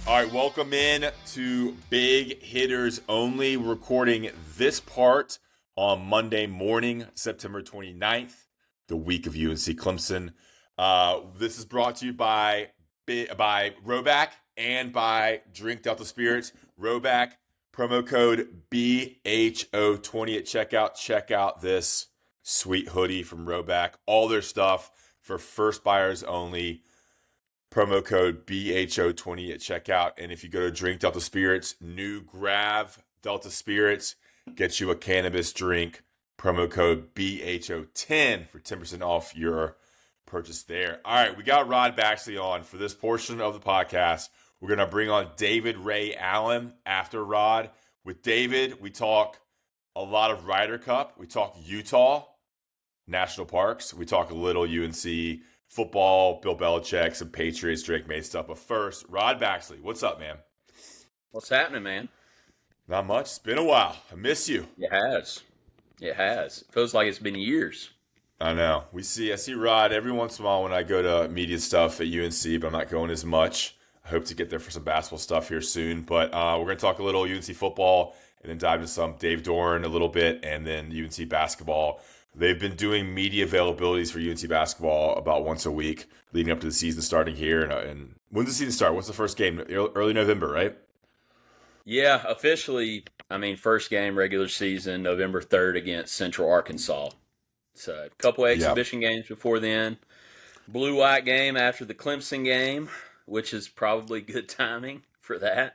All right, welcome in to Big Hitters Only. We're recording this part on Monday morning, September 29th, the week of UNC Clemson. This is brought to you by Roback and by Drink Delta Spirits. Roback, promo code BHO20 at checkout. Check out this sweet hoodie from Roback. All their stuff for first buyers only. Promo code BHO20 at checkout. And if you go to Drink Delta Spirits, new Grav Delta Spirits gets you a cannabis drink. Promo code BHO10 for 10% off your purchase there. All right, we got Rod Baxley on for this portion of the podcast. We're going to bring on David Ray Allen after Rod. With David, we talk a lot of Ryder Cup. We talk Utah National Parks. We talk a little UNC football, Bill Belichick, some Patriots, Drake May stuff. But first, Rod Baxley, what's up, man? What's happening, man? Not much. It's been a while. I miss you. It has. It has. It feels like it's been years. I know. I see Rod every once in a while when I go to media stuff at UNC, but I'm not going as much. I hope to get there for some basketball stuff here soon. But we're going to talk a little UNC football and then dive into some Dave Doeren a little bit and then UNC basketball. They've been doing media availabilities for UNC basketball about once a week leading up to the season starting here. And when's the season start? What's the first game? Early November, right? Yeah, officially, first game regular season, November 3rd against Central Arkansas. So a couple of exhibition games before then. Blue-white game after the Clemson game, which is probably good timing for that.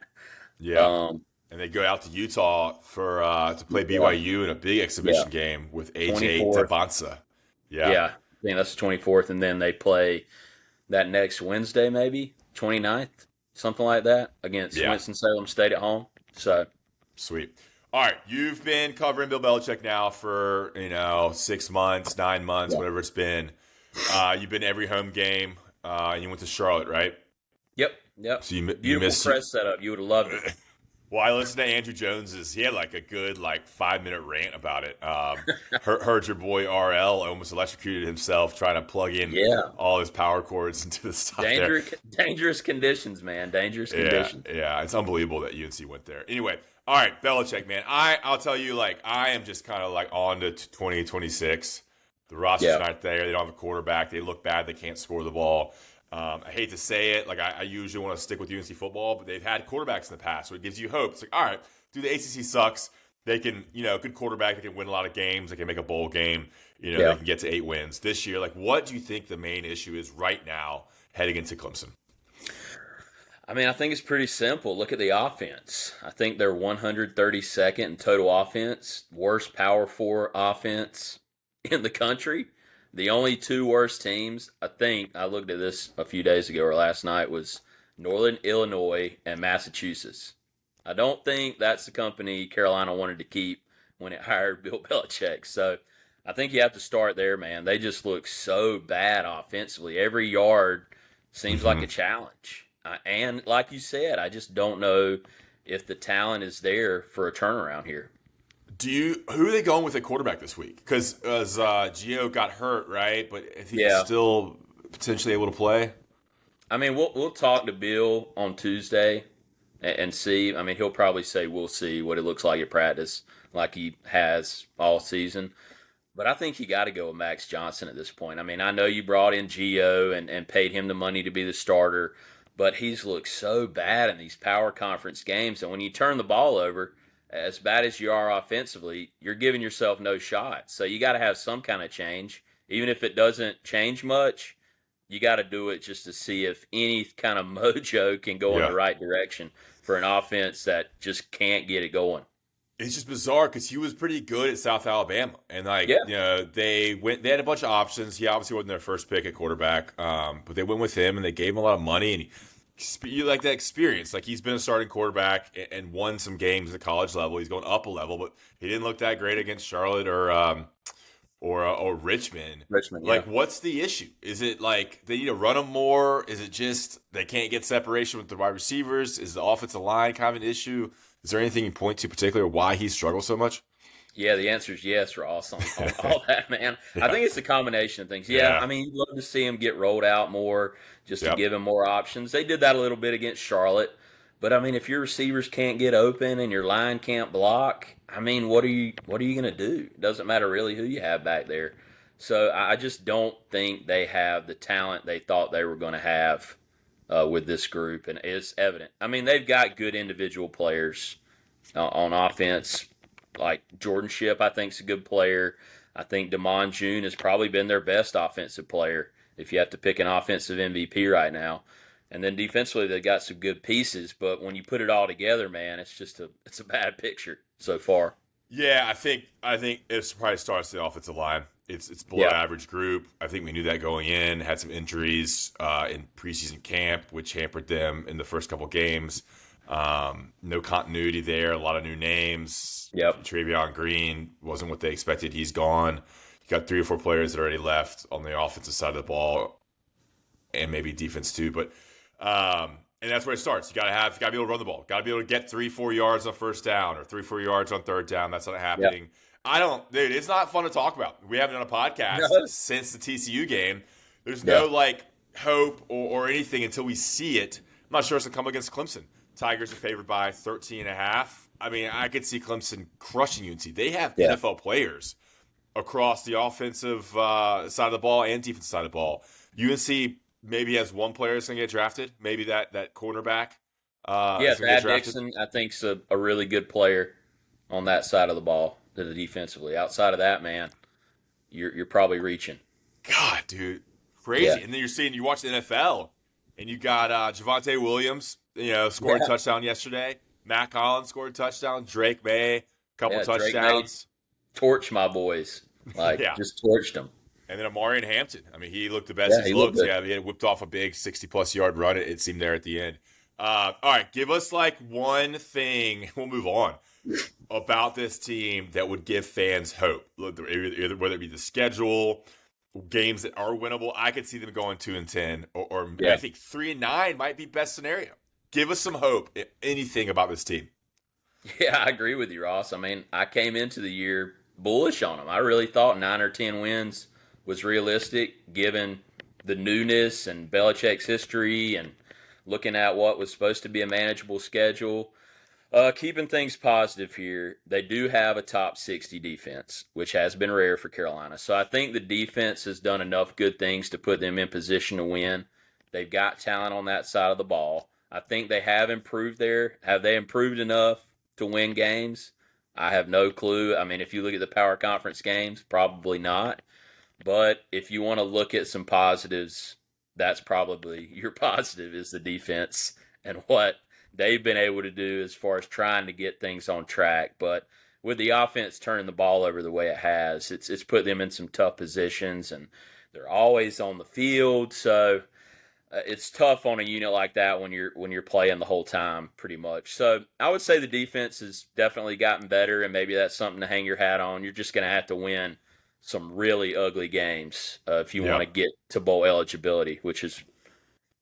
Yeah. And they go out to Utah for to play BYU in a big exhibition game with AJ Tabansa. Yeah, I think that's the 24th. And then they play that next Wednesday, maybe, 29th, something like that, against Winston-Salem State at home. So sweet. All right, you've been covering Bill Belichick now for, 6 months, 9 months, whatever it's been. You've been to every home game. You went to Charlotte, right? Yep. So you Beautiful missed press setup. You would have loved it. Well, I listened to Andrew Jones's. He had like a good 5-minute rant about it. Heard your boy RL almost electrocuted himself trying to plug in all his power cords into the stuff Dangerous conditions, man. Dangerous conditions. Yeah, it's unbelievable that UNC went there. Anyway, all right, Belichick, man. I'll tell you, I am just kind of on to 2026. The roster's not there. They don't have a quarterback. They look bad. They can't score the ball. I hate to say it. I usually want to stick with UNC football, but they've had quarterbacks in the past, so it gives you hope. It's all right, dude, the ACC sucks. They can, good quarterback. They can win a lot of games. They can make a bowl game. They can get to 8 wins. This year, what do you think the main issue is right now heading into Clemson? I think it's pretty simple. Look at the offense. I think they're 132nd in total offense, worst Power 4 offense in the country. The only 2 worst teams, I think, I looked at this a few days ago or last night, was Northern Illinois and Massachusetts. I don't think that's the company Carolina wanted to keep when it hired Bill Belichick. So I think you have to start there, man. They just look so bad offensively. Every yard seems like a challenge. And like you said, I just don't know if the talent is there for a turnaround here. Who are they going with at quarterback this week? Because Giglio got hurt, right? But if he's still potentially able to play, we'll talk to Bill on Tuesday and see. He'll probably say we'll see what it looks like at practice, like he has all season. But I think you got to go with Max Johnson at this point. I know you brought in Giglio and paid him the money to be the starter, but he's looked so bad in these power conference games. And when you turn the ball over, as bad as you are offensively, you're giving yourself no shot. So you got to have some kind of change. Even if it doesn't change much, you got to do it just to see if any kind of mojo can go in the right direction for an offense that just can't get it going. It's just bizarre because he was pretty good at South Alabama. And, they had a bunch of options. He obviously wasn't their first pick at quarterback, but they went with him and they gave him a lot of money. And you like that experience. He's been a starting quarterback and won some games at the college level. He's going up a level, but he didn't look that great against Charlotte or Richmond. What's the issue? Is it they need to run him more? Is it just they can't get separation with the wide receivers? Is the offensive line kind of an issue? Is there anything you point to particular why he struggles so much? Yeah, the answer is yes, Ross, on all that, man. I think it's a combination of things. You'd love to see him get rolled out more just to give him more options. They did that a little bit against Charlotte. But I mean, if your receivers can't get open and your line can't block, I mean, what are you going to do? It doesn't matter really who you have back there. So I just don't think they have the talent they thought they were going to have with this group, and it's evident. I mean, they've got good individual players on offense, like Jordan Shipp. I think is a good player. I think Damon June has probably been their best offensive player if you have to pick an offensive MVP right now. And then defensively, they got some good pieces, but when you put it all together, man, it's a bad picture so far. Yeah, I think it probably starts the offensive line. It's below average group. I think we knew that going in. Had some injuries in preseason camp, which hampered them in the first couple games. No continuity there. A lot of new names. Yep. Travion Green wasn't what they expected. He's gone. You got 3 or 4 players that already left on the offensive side of the ball, and maybe defense too. But and that's where it starts. You gotta be able to run the ball. Gotta be able to get 3-4 yards on first down or 3-4 yards on third down. That's not happening. Dude, it's not fun to talk about. We haven't done a podcast since the TCU game. There's no hope or anything until we see it. I'm not sure it's gonna come against Clemson. Tigers are favored by 13.5. I mean, I could see Clemson crushing UNC. They have NFL players across the offensive side of the ball and defensive side of the ball. UNC maybe has one player that's going to get drafted. Maybe that cornerback. Thad Dixon, I think, is a really good player on that side of the ball, to the defensively. Outside of that, man, you're probably reaching. God, dude, crazy. Yeah. And then you watch the NFL, and you got Javonte Williams, scored a touchdown yesterday. Matt Collins scored a touchdown. Drake May, couple touchdowns. Torch my boys, just torched them. And then Amarian Hampton. I mean, he looked the best he's looked. He had whipped off a big 60-plus yard run, it seemed, there at the end. All right, give us one thing, we'll move on, about this team that would give fans hope. Whether it be the schedule, games that are winnable. I could see them going 2-10, or I think 3-9 might be best scenario. Give us some hope, anything about this team. Yeah, I agree with you, Ross. I mean, I came into the year bullish on them. I really thought 9 or 10 wins was realistic, given the newness and Belichick's history and looking at what was supposed to be a manageable schedule. Keeping things positive here, they do have a top 60 defense, which has been rare for Carolina. So I think the defense has done enough good things to put them in position to win. They've got talent on that side of the ball. I think they have improved there. Have they improved enough to win games? I have no clue. I mean, if you look at the power conference games, probably not. But if you want to look at some positives, that's probably your positive, is the defense and what they've been able to do as far as trying to get things on track. But with the offense turning the ball over the way it has, it's put them in some tough positions, and they're always on the field. So it's tough on a unit like that when you're playing the whole time, pretty much. So I would say the defense has definitely gotten better, and maybe that's something to hang your hat on. You're just going to have to win some really ugly games if you want to get to bowl eligibility, which is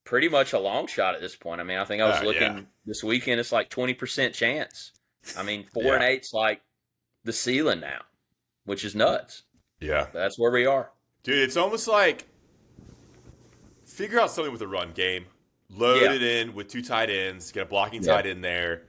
pretty much a long shot at this point. I mean, I think I was looking this weekend, it's like 20% chance. I mean, 4-8's like the ceiling now, which is nuts. Yeah. But that's where we are. Dude, it's almost like figure out something with a run game. Load it in with 2 tight ends, get a blocking tight end there.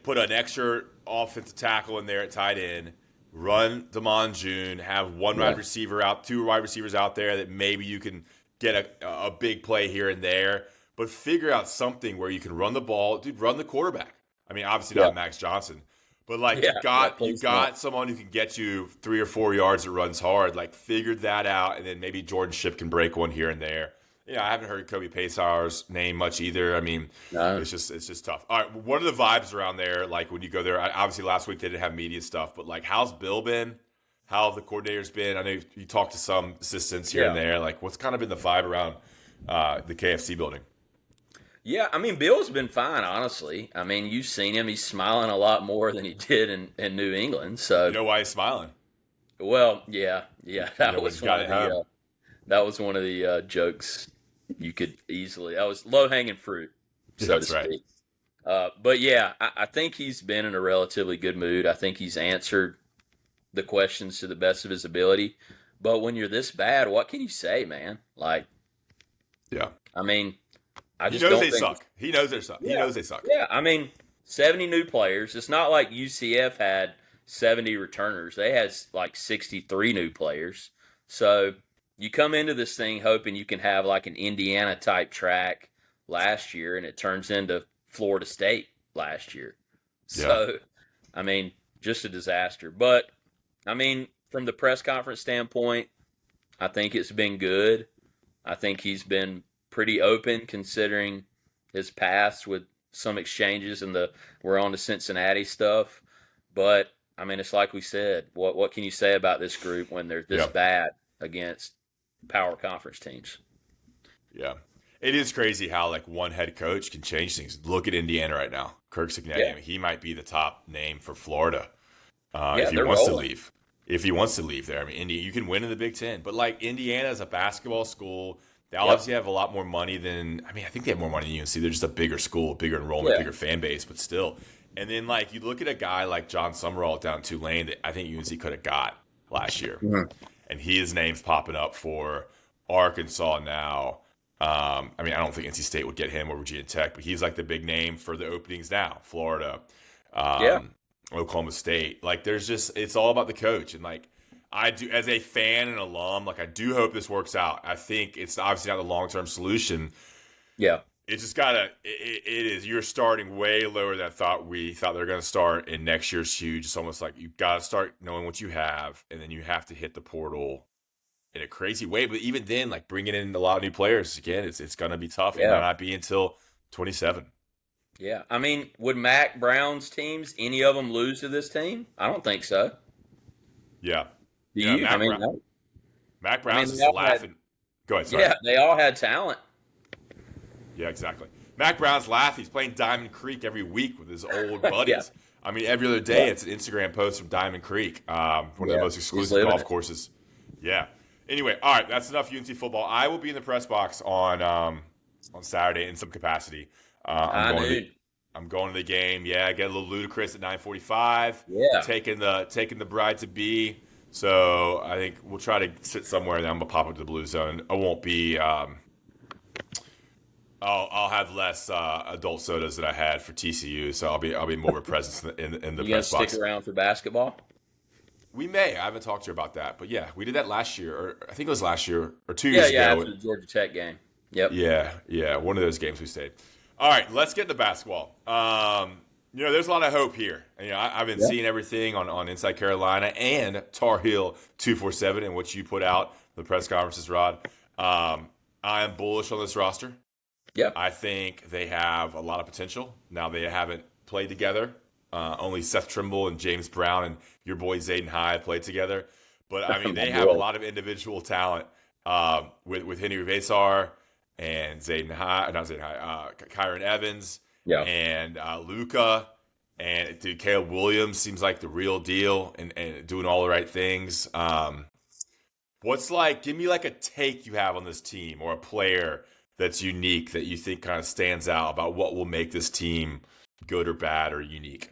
Put an extra offensive tackle in there at tight end. Run Damon June, have one wide receiver out, 2 wide receivers out there that maybe you can get a big play here and there. But figure out something where you can run the ball. Dude, run the quarterback. I mean, obviously not Max Johnson. But, you got someone who can get you 3 or 4 yards that runs hard. Figure that out, and then maybe Jordan Shipp can break one here and there. I haven't heard Kobe Paysauer's name much either. I mean, it's just tough. All right, what are the vibes around there? When you go there, obviously last week they didn't have media stuff, but how's Bill been? How have the coordinators been? I know you talked to some assistants here and there. What's kind of been the vibe around the KFC building? Yeah, I mean, Bill's been fine, honestly. I mean, you've seen him. He's smiling a lot more than he did in New England. So you know why he's smiling? Well, yeah. That was one of the jokes you could easily. That was low-hanging fruit, so to speak. Right. But, I think he's been in a relatively good mood. I think he's answered the questions to the best of his ability. But when you're this bad, what can you say, man? I mean, I He just knows don't they think. suck. He knows they suck. He Yeah, knows they suck. yeah. I mean, 70 new players. It's not like UCF had 70 returners. They had like 63 new players. So you come into this thing hoping you can have like an Indiana type track last year, and it turns into Florida State last year. Yeah. So, I mean, just a disaster. But I mean, from the press conference standpoint, I think it's been good. I think he's been pretty open considering his past with some exchanges and we're on to Cincinnati stuff. But I mean, it's like we said. What can you say about this group when they're this Yeah. bad against power conference teams? Yeah. It is crazy how like one head coach can change things. Look at Indiana right now. Kirk Cignetti. Yeah. I mean, he might be the top name for Florida Yeah, if he they're wants to rolling. leave. If he wants to leave there, I mean, you can win in the Big Ten, but like Indiana is a basketball school. They obviously have a lot more money than. I mean, I think they have more money than UNC. They're just a bigger school, bigger enrollment, Yeah. bigger fan base, but still. And then like you look at a guy like John Summerall down in Tulane that I think UNC could have got last year, and his name's popping up for Arkansas now. I mean, I don't think NC State would get him or Virginia Tech, but he's like the big name for the openings now. Florida, Yeah. Oklahoma State. Like, there's just it's all about the coach, and like I do as a fan and alum, like I do hope this works out. I think it's obviously not the long term solution. Yeah. It's just it is. You're starting way lower than we thought they were going to start, and next year's huge. It's almost like you've got to start knowing what you have, and then you have to hit the portal in a crazy way. But even then, like bringing in a lot of new players again, it's going to be tough. It Yeah. might not be until 27. Yeah. I mean, would Mac Brown's teams, any of them lose to this team? I don't think so. Yeah, Do Yeah, you? Mac I mean, Brown- no. Mac Brown's they just all had- laughing. Go ahead. Sorry. Yeah, they all had talent. Yeah, exactly. Mac Brown's laughing. He's playing Diamond Creek every week with his old buddies. I mean, every other day it's an Instagram post from Diamond Creek, one of the most he's exclusive living golf it. courses. Yeah. Anyway, all right, that's enough UNC football. I will be in the press box on Saturday in some capacity. I'm going to the game. Yeah, I get a little ludicrous at 9:45. Yeah. taking the bride to be. So I think we'll try to sit somewhere, and then I'm gonna pop up to the blue zone. I won't be. I'll have less adult sodas that I had for TCU, so I'll be more of a presence in the You gonna press box. stick around for basketball? We may. I haven't talked to her about that, but yeah, we did that last year, or I think it was last year or 2 years Yeah, ago. after the Georgia Tech game. Yep. Yeah, one of those games we stayed. All right, let's get to basketball. There's a lot of hope here. I've been seeing everything on Inside Carolina and Tar Heel 247 and what you put out the press conferences, Rod. I am bullish on this roster. Yep. I think they have a lot of potential. Now they haven't played together. Only Seth Trimble and James Brown and your boy Zayden High played together. But I mean, they have a lot of individual talent with Henry Vasar and Kyron Evans and Luka. And dude, Caleb Williams seems like the real deal and doing all the right things. Give me like a take you have on this team or a player that's unique that you think kind of stands out about what will make this team good or bad or unique.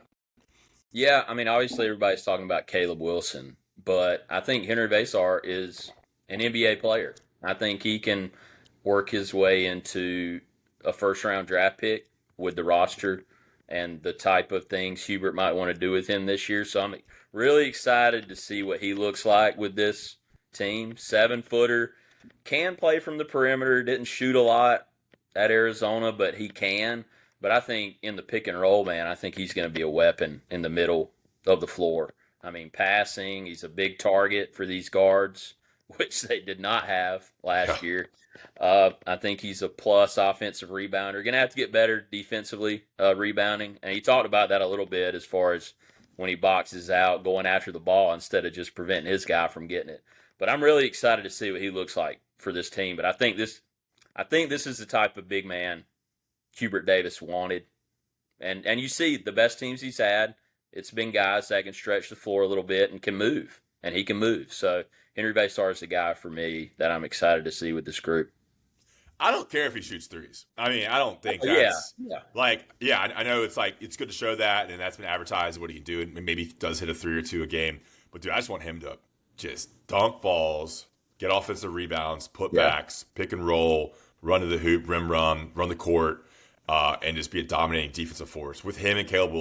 Yeah, I mean, obviously everybody's talking about Caleb Wilson, but I think Henry Vasar is an NBA player. I think he can work his way into a first-round draft pick with the roster and the type of things Hubert might want to do with him this year. So I'm really excited to see what he looks like with this team. 7-footer, can play from the perimeter, didn't shoot a lot at Arizona, but he can. But I think in the pick and roll, man, I think he's going to be a weapon in the middle of the floor. I mean, passing, he's a big target for these guards, which they did not have last year. I think he's a plus offensive rebounder. Going to have to get better defensively rebounding. And he talked about that a little bit as far as when he boxes out, going after the ball instead of just preventing his guy from getting it. But I'm really excited to see what he looks like for this team. But I think this is the type of big man Hubert Davis wanted. And you see the best teams he's had, it's been guys that can stretch the floor a little bit and can move. And he can move. So Henry Vasar is the guy for me that I'm excited to see with this group. I don't care if he shoots threes. I mean, I don't think I know it's good to show that, and that's been advertised what he can do, and maybe he does hit a 3 or 2 a game. But dude, I just want him to just dunk balls, get offensive rebounds, put backs, pick and roll, run to the hoop, rim run the court, and just be a dominating defensive force. With him and Caleb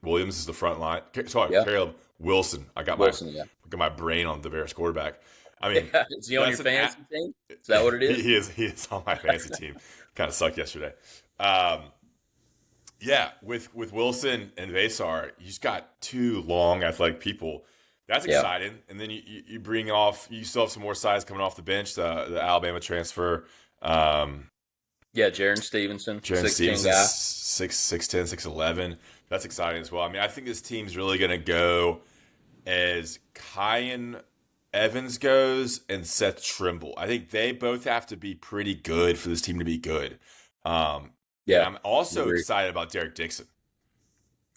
Williams is the front line. Sorry, Yeah. Caleb Wilson. I got Wilson, yeah. my brain on the Bears quarterback. I mean, Is he on your that's fantasy team? Is that what it is? He is on my fantasy team. Kind of sucked yesterday. Yeah, with Wilson and Vasar, you just got two long athletic people. That's exciting. And then you bring off, you still have some more size coming off the bench, the Alabama transfer. Jaron Stevenson, Jaron 6'10" Stevenson, guy. 6'10", 6'11". That's exciting as well. I mean, I think this team's really going to go as Kyan Evans goes and Seth Trimble. I think they both have to be pretty good for this team to be good. And I'm also excited about Derek Dixon.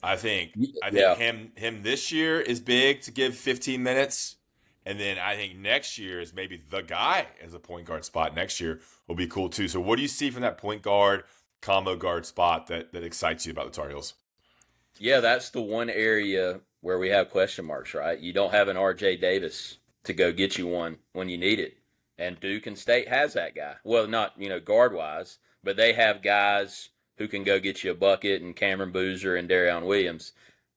I think him this year is big to give 15 minutes. And then I think next year is maybe the guy as a point guard spot next year will be cool too. So what do you see from that point guard, combo guard spot that excites you about the Tar Heels? Yeah, that's the one area where we have question marks, right? You don't have an R.J. Davis to go get you one when you need it. And Duke and State has that guy. Well, not, guard-wise, but they have guys who can go get you a bucket, and Cameron Boozer and Darion Williams.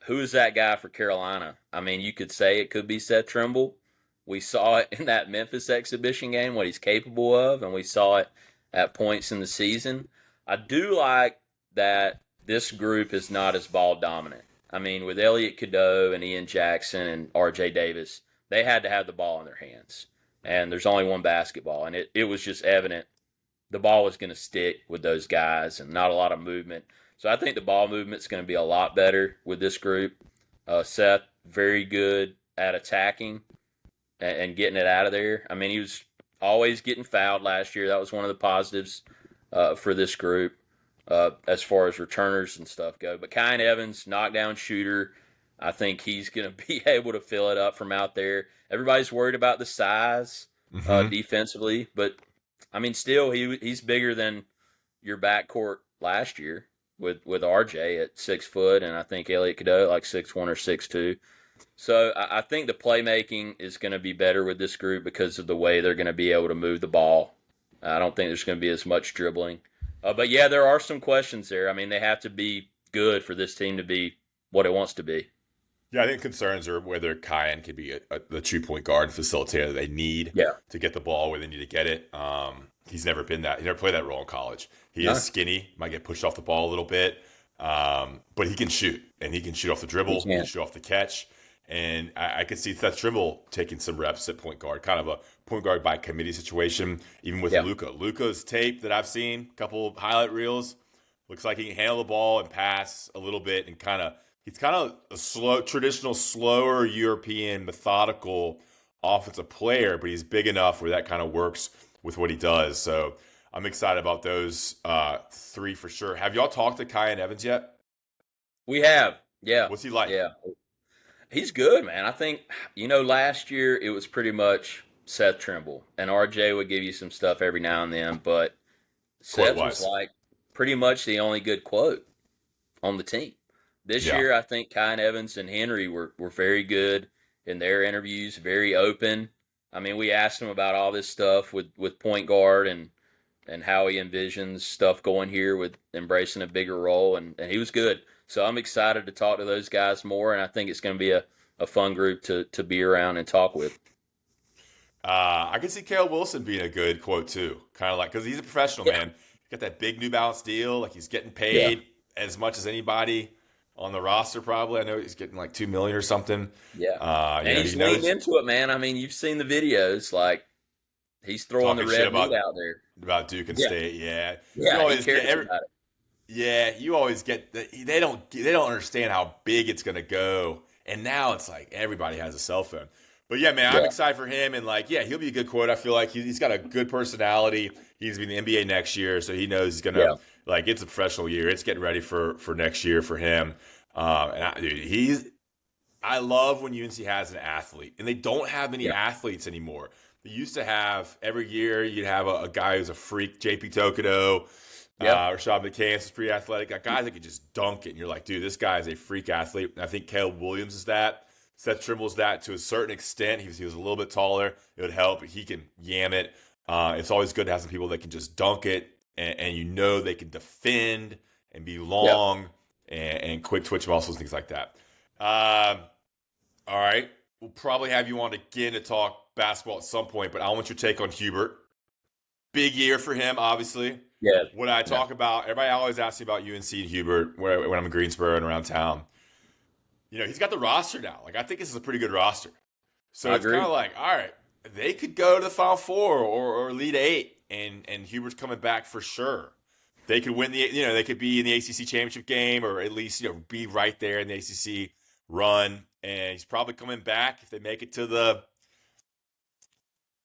Who is that guy for Carolina? I mean, you could say it could be Seth Trimble. We saw it in that Memphis exhibition game, what he's capable of, and we saw it at points in the season. I do like that this group is not as ball dominant. I mean, with Elliot Cadeau and Ian Jackson and R.J. Davis, they had to have the ball in their hands. And there's only one basketball, and it was just evident the ball was going to stick with those guys and not a lot of movement. So I think the ball movement's going to be a lot better with this group. Seth, very good at attacking and getting it out of there. I mean, he was always getting fouled last year. That was one of the positives for this group as far as returners and stuff go. But Kyan Evans, knockdown shooter, I think he's going to be able to fill it up from out there. Everybody's worried about the size defensively, but I mean, still, he's bigger than your backcourt last year with RJ at 6 foot, and I think Elliot Cadeau at like 6'1" or 6'2". So I think the playmaking is going to be better with this group because of the way they're going to be able to move the ball. I don't think there's going to be as much dribbling. But yeah, there are some questions there. I mean, they have to be good for this team to be what it wants to be. Yeah, I think concerns are whether Kyan could be the true point guard facilitator they need to get the ball where they need to get it. He's never been that. He never played that role in college. He is skinny, might get pushed off the ball a little bit, but he can shoot, and he can shoot off the dribble, he can shoot off the catch. And I could see Seth Trimble taking some reps at point guard, kind of a point guard by committee situation, even with Luka. Luka's tape that I've seen, a couple highlight reels, looks like he can handle the ball and pass a little bit, and he's kind of a traditional, slower European, methodical offensive player, but he's big enough where that kind of works with what he does. So I'm excited about those three for sure. Have y'all talked to Kyan Evans yet? We have, yeah. What's he like? Yeah. He's good, man. I think, last year it was pretty much Seth Trimble, and RJ would give you some stuff every now and then, but Seth was like pretty much the only good quote on the team. This year, I think Kyan Evans and Henry were very good in their interviews, very open. I mean, we asked him about all this stuff with point guard and how he envisions stuff going here with embracing a bigger role, and he was good. So I'm excited to talk to those guys more, and I think it's going to be a fun group to be around and talk with. I can see Caleb Wilson being a good quote too, kind of like, because he's a professional, man. He got that big New Balance deal, like he's getting paid as much as anybody on the roster probably. I know he's getting like $2 million or something. Yeah, and he's leaned into it, man. I mean, you've seen the videos, like he's throwing the red meat out there about Duke and State. Yeah, you always get about it. Yeah, you always get they don't understand how big it's gonna go, and now it's like everybody has a cell phone. But yeah, man, I'm excited for him, and he'll be a good quote. I feel like he's got a good personality. He's gonna be in the NBA next year, so he knows he's gonna it's a professional year. It's getting ready for next year for him. I love when UNC has an athlete, and they don't have many athletes anymore. They used to have every year you'd have a guy who's a freak, JP Tokido. Rashad McCants is pretty athletic. Got guys that can just dunk it, and you're like, dude, this guy is a freak athlete. And I think Caleb Williams is that. Seth Trimble's that to a certain extent. He was a little bit taller. It would help. He can yam it. It's always good to have some people that can just dunk it, and you know they can defend and be Yep. long and quick twitch muscles, things like that. Um, all right. We'll probably have you on again to talk basketball at some point, but I want your take on Hubert. Big year for him, obviously. Yeah. When I Yeah. talk about, everybody always asks me about UNC and Hubert when I'm in Greensboro and around town. He's got the roster now. Like, I think this is a pretty good roster. So I it's kind agree. of like, all right, they could go to the Final Four or Elite Eight, and Hubert's coming back for sure. They could win they could be in the ACC championship game, or at least be right there in the ACC run. And he's probably coming back if they make it to the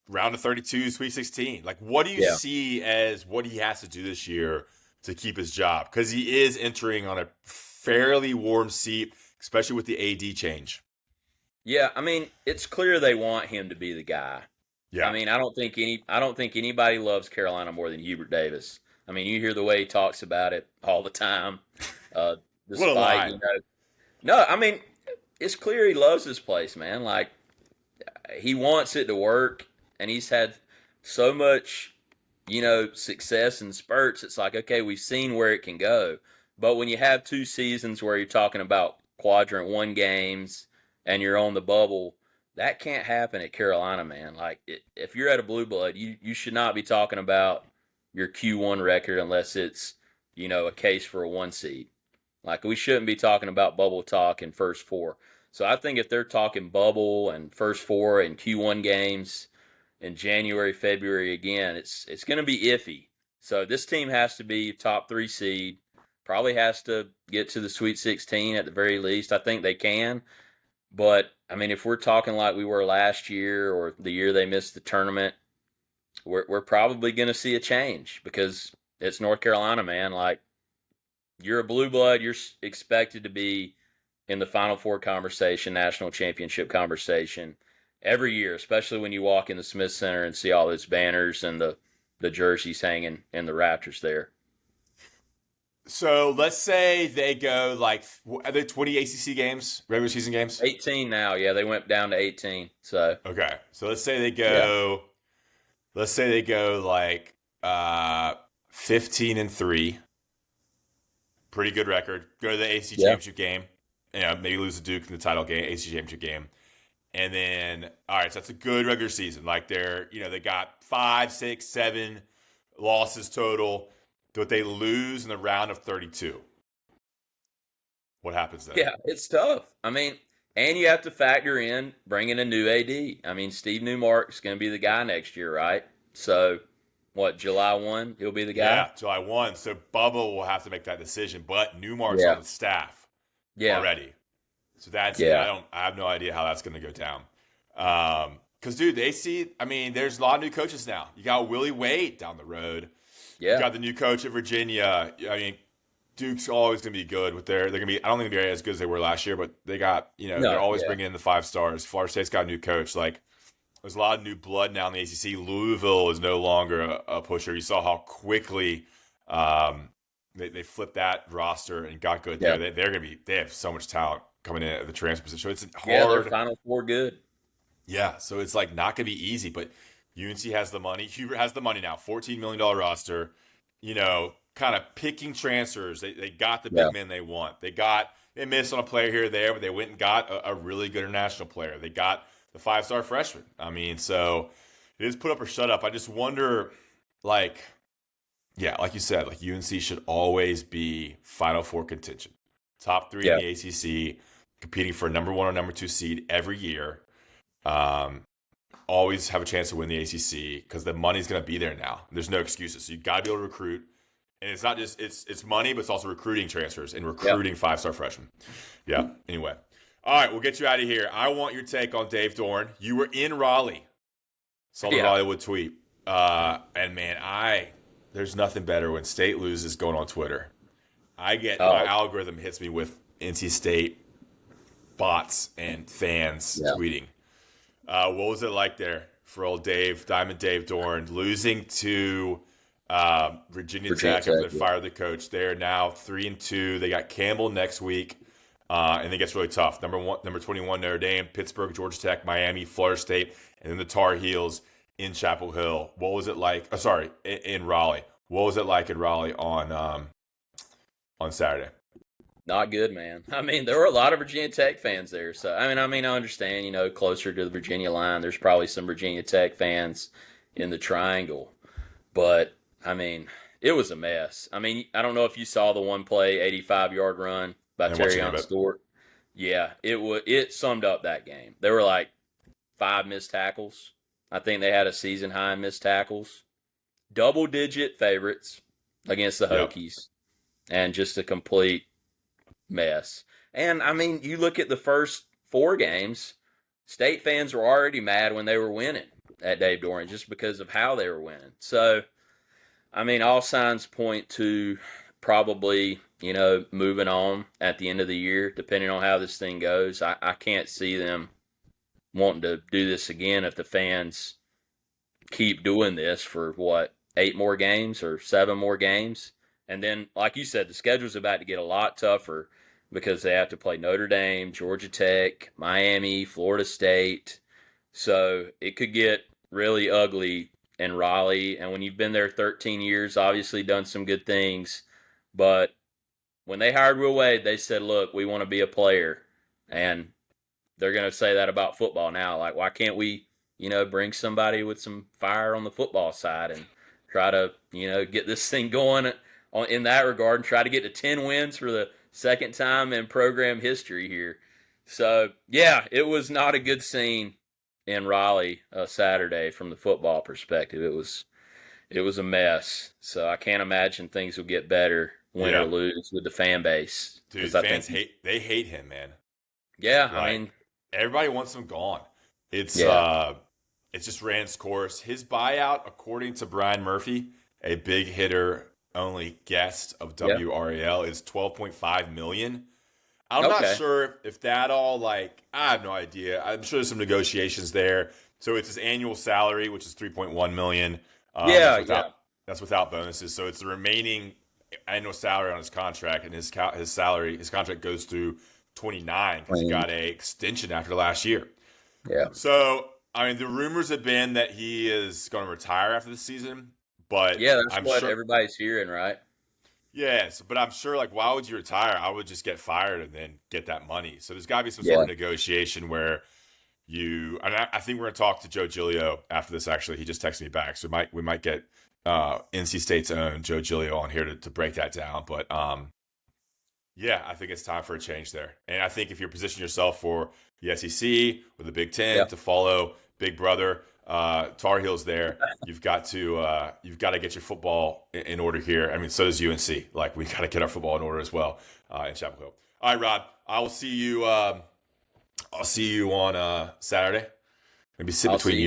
round of 32, Sweet 16. Like, what do you Yeah. see as what he has to do this year to keep his job? Because he is entering on a fairly warm seat, especially with the AD change. Yeah. I mean, it's clear they want him to be the guy. Yeah. I mean, I don't think anybody loves Carolina more than Hubert Davis. I mean, you hear the way he talks about it all the time. Uh, What a despite line. no, I mean, it's clear he loves this place, man. Like he wants it to work, and he's had so much, success in spurts. It's like, okay, we've seen where it can go, but when you have 2 seasons where you're talking about quadrant one games and you're on the bubble, that can't happen at Carolina, man. Like if you're at a blue blood, you should not be talking about your Q1 record unless it's a case for a 1 seed. Like we shouldn't be talking about bubble talk in first four. So I think if they're talking bubble and first four and Q1 games in January, February again, it's going to be iffy. So this team has to be top 3 seed. Probably has to get to the Sweet 16 at the very least. I think they can. But I mean, if we're talking like we were last year or the year they missed the tournament, we're probably going to see a change because it's North Carolina, man. Like you're a blue blood, you're expected to be in the Final Four conversation, national championship conversation every year, especially when you walk in the Smith Center and see all those banners and the jerseys hanging in the rafters there. So let's say they go are there 20 ACC games, regular season games? 18 now, yeah, they went down to 18. So Okay. So let's say they yeah, go, like 15-3. Pretty good record. Go to the ACC yeah, championship game. Maybe lose to Duke in the title game, ACC championship game. And then, all right, so that's a good regular season. Like they got 5, 6, 7 losses total. But they lose in the round of 32. What happens then? yeah. It's tough. I mean, and you have to factor in bringing a new AD. I mean, Steve Newmark's going to be the guy next year, right? So, what, July 1, he'll be the guy? Yeah, July 1. So Bubba will have to make that decision. But Newmark's on Yeah, the staff yeah, already. So that's yeah, I have no idea how that's going to go down. Because dude, there's a lot of new coaches now. You got Willie Wade down the road. You yeah, got the new coach at Virginia. I mean, Duke's always going to be good with they're going to be. I don't think they're as good as they were last year, but they got they're no, always yeah, bringing in the 5 stars. Florida State's got a new coach. Like there's a lot of new blood now in the ACC. Louisville is no longer a pusher. You saw how quickly they flipped that roster and got good yeah, there. They have so much talent coming in at the transfer position. So it's yeah. They're hard. Final Four good. Yeah, so it's like not going to be easy, but UNC has the money. Hubert has the money now. $14 million roster. Kind of picking transfers. They got the Yeah, big men they want. They missed on a player here or there, but they went and got a really good international player. They got the 5-star freshman. I mean, so it is put up or shut up. I just wonder, like you said, like UNC should always be Final Four contention, top 3 in yeah, the ACC, competing for a number 1 or number 2 seed every year. Um, Always have a chance to win the ACC because the money's going to be there now. There's no excuses. So you got to be able to recruit, and it's not just it's money, but it's also recruiting transfers and yeah, recruiting 5-star freshmen. Yeah. Anyway, all right, we'll get you out of here. I want your take on Dave Doeren. You were in Raleigh. Saw the yeah. Hollywood tweet, and man, there's nothing better when State loses going on Twitter. My Oh, algorithm hits me with NC State bots and fans yeah. tweeting. What was it like there for old Diamond Dave Doeren, losing to Virginia Virginia Tech after Tech. they Yeah. fired the coach? They're now 3-2. They got Campbell next week, and it gets really tough. Number 21 Notre Dame, Pittsburgh, Georgia Tech, Miami, Florida State, and then the Tar Heels. in Chapel Hill. What was it like? Oh, sorry, in Raleigh. What was it like in Raleigh on Saturday? Not good, man. I mean, there were a lot of Virginia Tech fans there. So, I understand, closer to the Virginia line, there's probably some Virginia Tech fans in the Triangle. But, it was a mess. I don't know if you saw the one play, 85-yard run by Terrion Stewart. Yeah, it summed up that game. There were like 5 missed tackles. I think they had a season high in missed tackles. Double-digit favorites against the Hokies. And just a complete mess. And, you look at the first 4 games, State fans were already mad when they were winning at Dave Doeren just because of how they were winning. So, all signs point to probably, moving on at the end of the year, depending on how this thing goes. I can't see them wanting to do this again if the fans keep doing this for, 8 more games or 7 more games. And then, like you said, the schedule's about to get a lot tougher because they have to play Notre Dame, Georgia Tech, Miami, Florida State. So it could get really ugly in Raleigh. And when you've been there 13 years, obviously done some good things. But when they hired Will Wade, they said, look, we want to be a player. And they're going to say that about football now. Like, why can't we, bring somebody with some fire on the football side and try to, get this thing going in that regard and try to get to 10 wins for the second time in program history here. So, yeah, it was not a good scene in Raleigh Saturday from the football perspective. It was a mess. So I can't imagine things will get better, win or lose, with the fan base. Dude, fans hate him, man. Yeah, like, everybody wants him gone. It's just ran its course. His buyout, according to Brian Murphy, a big hitter only guest of WRAL, is $12.5 million. I'm not sure if that all, I have no idea. I'm sure there's some negotiations there. So it's his annual salary, which is $3.1 million. That's without bonuses. So it's the remaining annual salary on his contract, and his contract goes through 29 because he got an extension after last year. Yeah. So, the rumors have been that he is going to retire after the season. But that's what everybody's hearing, right? Yes, but I'm sure, why would you retire? I would just get fired and then get that money. So there's got to be some sort of negotiation where I think we're going to talk to Joe Giglio after this, actually. He just texted me back. So we might get NC State's own Joe Giglio on here to break that down. But, I think it's time for a change there. And I think if you're positioning yourself for the SEC or the Big Ten to follow Big Brother, Tar Heels there, you've got to get your football in order here. So does UNC. We got to get our football in order as well in Chapel Hill. All right, Rob, I will see you. I'll see you on Saturday. Maybe sit between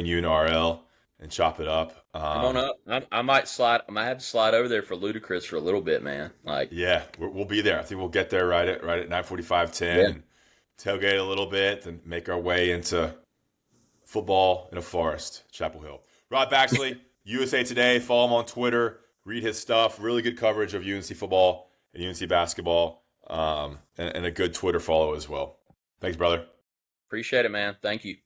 you and RL and chop it up. Come on up. I might have to slide over there for Ludacris for a little bit, man. We'll be there. I think we'll get there right at 9:45, 10, and tailgate a little bit, and make our way into football in a forest, Chapel Hill. Rod Baxley, USA Today. Follow him on Twitter. Read his stuff. Really good coverage of UNC football and UNC basketball, and a good Twitter follow as well. Thanks, brother. Appreciate it, man. Thank you.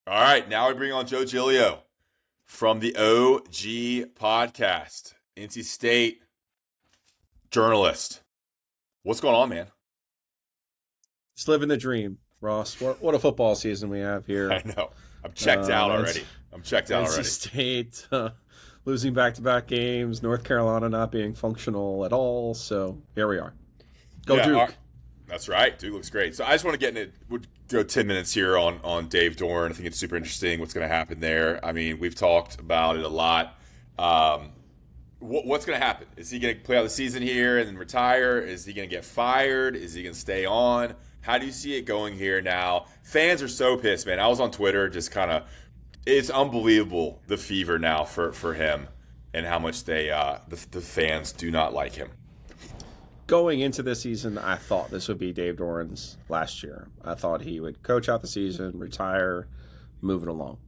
All right, now we bring on Joe Giglio from the OG podcast, NC State journalist. What's going on, man? Just living the dream, Ross. What a football season we have here. I know. I'm checked out already. NC State losing back-to-back games, North Carolina not being functional at all. So here we are. Go Duke. That's right. Duke looks great. So I just want to get into we'll go 10 minutes here on Dave Doeren. I think it's super interesting what's going to happen there. We've talked about it a lot. What's going to happen? Is he going to play out the season here and then retire? Is he going to get fired? Is he going to stay on? How do you see it going here now? Fans are so pissed, man. I was on Twitter just kind of – it's unbelievable, the fever now for him and how much the fans do not like him. Going into this season, I thought this would be Dave Doeren's last year. I thought he would coach out the season, retire, move it along.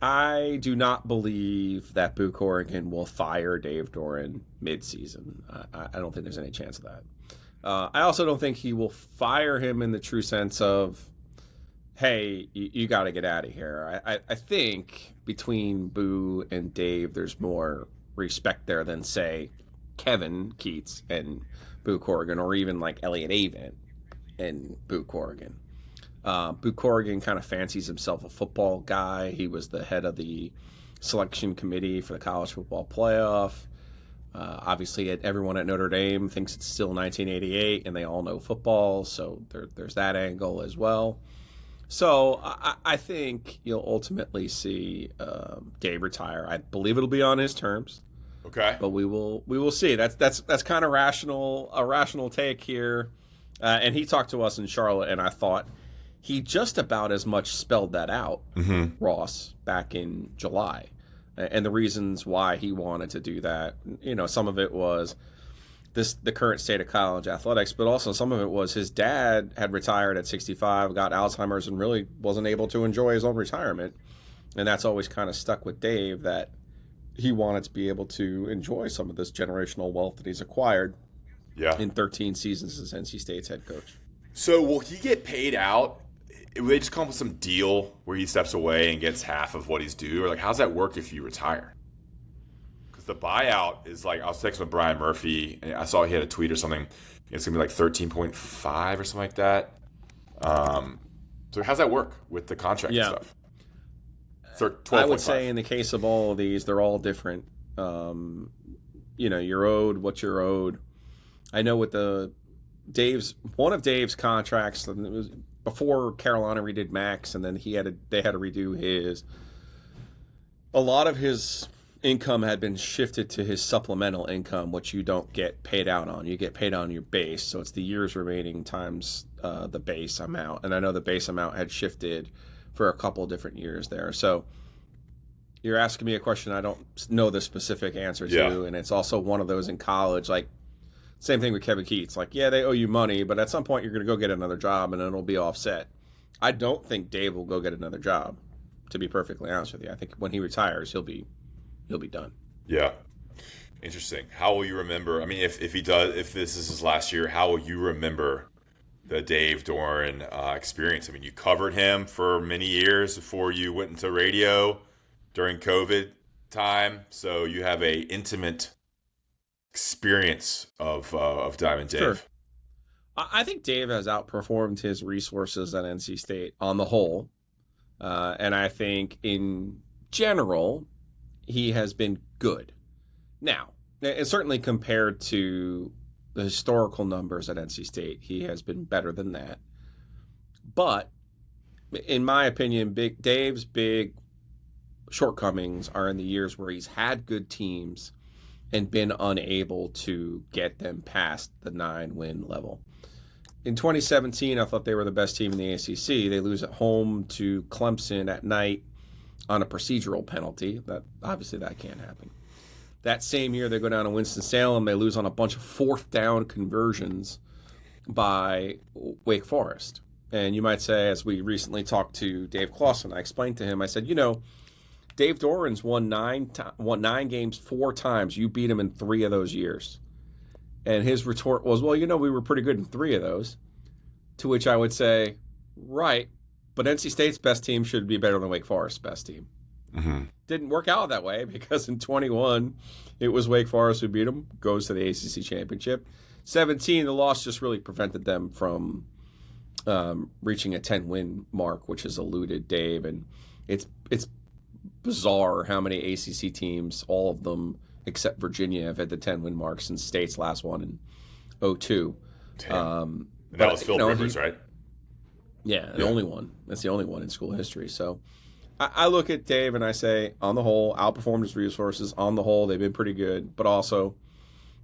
I do not believe that Boo Corrigan will fire Dave Doeren mid-season. I don't think there's any chance of that. I also don't think he will fire him in the true sense of hey, you got to get out of here. I think between Boo and Dave, there's more respect there than, say, Kevin Keats and Boo Corrigan, or even like Elliot Avent and Boo Corrigan. Boo Corrigan kind of fancies himself a football guy. He was the head of the selection committee for the college football playoff. Obviously, everyone at Notre Dame thinks it's still 1988, and they all know football, so there's that angle as well. So I think you'll ultimately see Dave retire. I believe it'll be on his terms. Okay, but we will see. That's kind of a rational take here. And he talked to us in Charlotte, and I thought he just about as much spelled that out, Ross, back in July. And the reasons why he wanted to do that, some of it was the current state of college athletics, but also some of it was his dad had retired at 65, got Alzheimer's, and really wasn't able to enjoy his own retirement. And that's always kind of stuck with Dave, that he wanted to be able to enjoy some of this generational wealth that he's acquired in 13 seasons as NC State's head coach. So will he get paid out? Will they just come up with some deal where he steps away and gets half of what he's due? Or like, how's that work if you retire? Because the buyout is like, I was texting with Brian Murphy, and I saw he had a tweet or something. It's going to be like 13.5 or something like that. So how's that work with the contract and stuff? 12.5. I would say in the case of all of these, they're all different. You're owed what you're owed. I know with one of Dave's contracts, it was before Carolina redid Max, and then they had to redo his. A lot of his income had been shifted to his supplemental income, which you don't get paid out on. You get paid on your base, so it's the years remaining times the base amount. And I know the base amount had shifted for a couple of different years there. So you're asking me a question I don't know the specific answer to, and it's also one of those in college, like, same thing with Kevin Keats. Like, yeah, they owe you money, but at some point you're going to go get another job, and it'll be offset. I don't think Dave will go get another job, to be perfectly honest with you. I think when he retires, he'll be done. Yeah. Interesting. How will you remember? I mean, if this is his last year, how will you remember the Dave Doeren experience? I mean, you covered him for many years before you went into radio during COVID time, so you have a intimate experience of Diamond Dave. Sure. I think Dave has outperformed his resources at NC State on the whole, and I think in general he has been good. Now, and certainly compared to the historical numbers at NC State, he has been better than that. But in my opinion, Dave's big shortcomings are in the years where he's had good teams and been unable to get them past the 9-win level. In 2017, I thought they were the best team in the ACC. They lose at home to Clemson at night on a procedural penalty. Obviously that can't happen. That same year, they go down to Winston-Salem. They lose on a bunch of fourth down conversions by Wake Forest. And you might say, as we recently talked to Dave Clawson, I explained to him, I said, Dave Doeren's won 9 games 4 times. You beat him in 3 of those years. And his retort was, well, we were pretty good in 3 of those. To which I would say, right, but NC State's best team should be better than Wake Forest's best team. Mm-hmm. Didn't work out that way because in 21, it was Wake Forest who beat them, goes to the ACC championship. 17, the loss just really prevented them from reaching a 10-win mark, which has eluded Dave. And it's bizarre how many ACC teams, all of them except Virginia, have had the 10-win mark since State's last one in 2002. And that was Phil Rivers, right? Yeah, the only one. That's the only one in school history. So I look at Dave and I say, on the whole, outperformed his resources. On the whole, they've been pretty good. But also,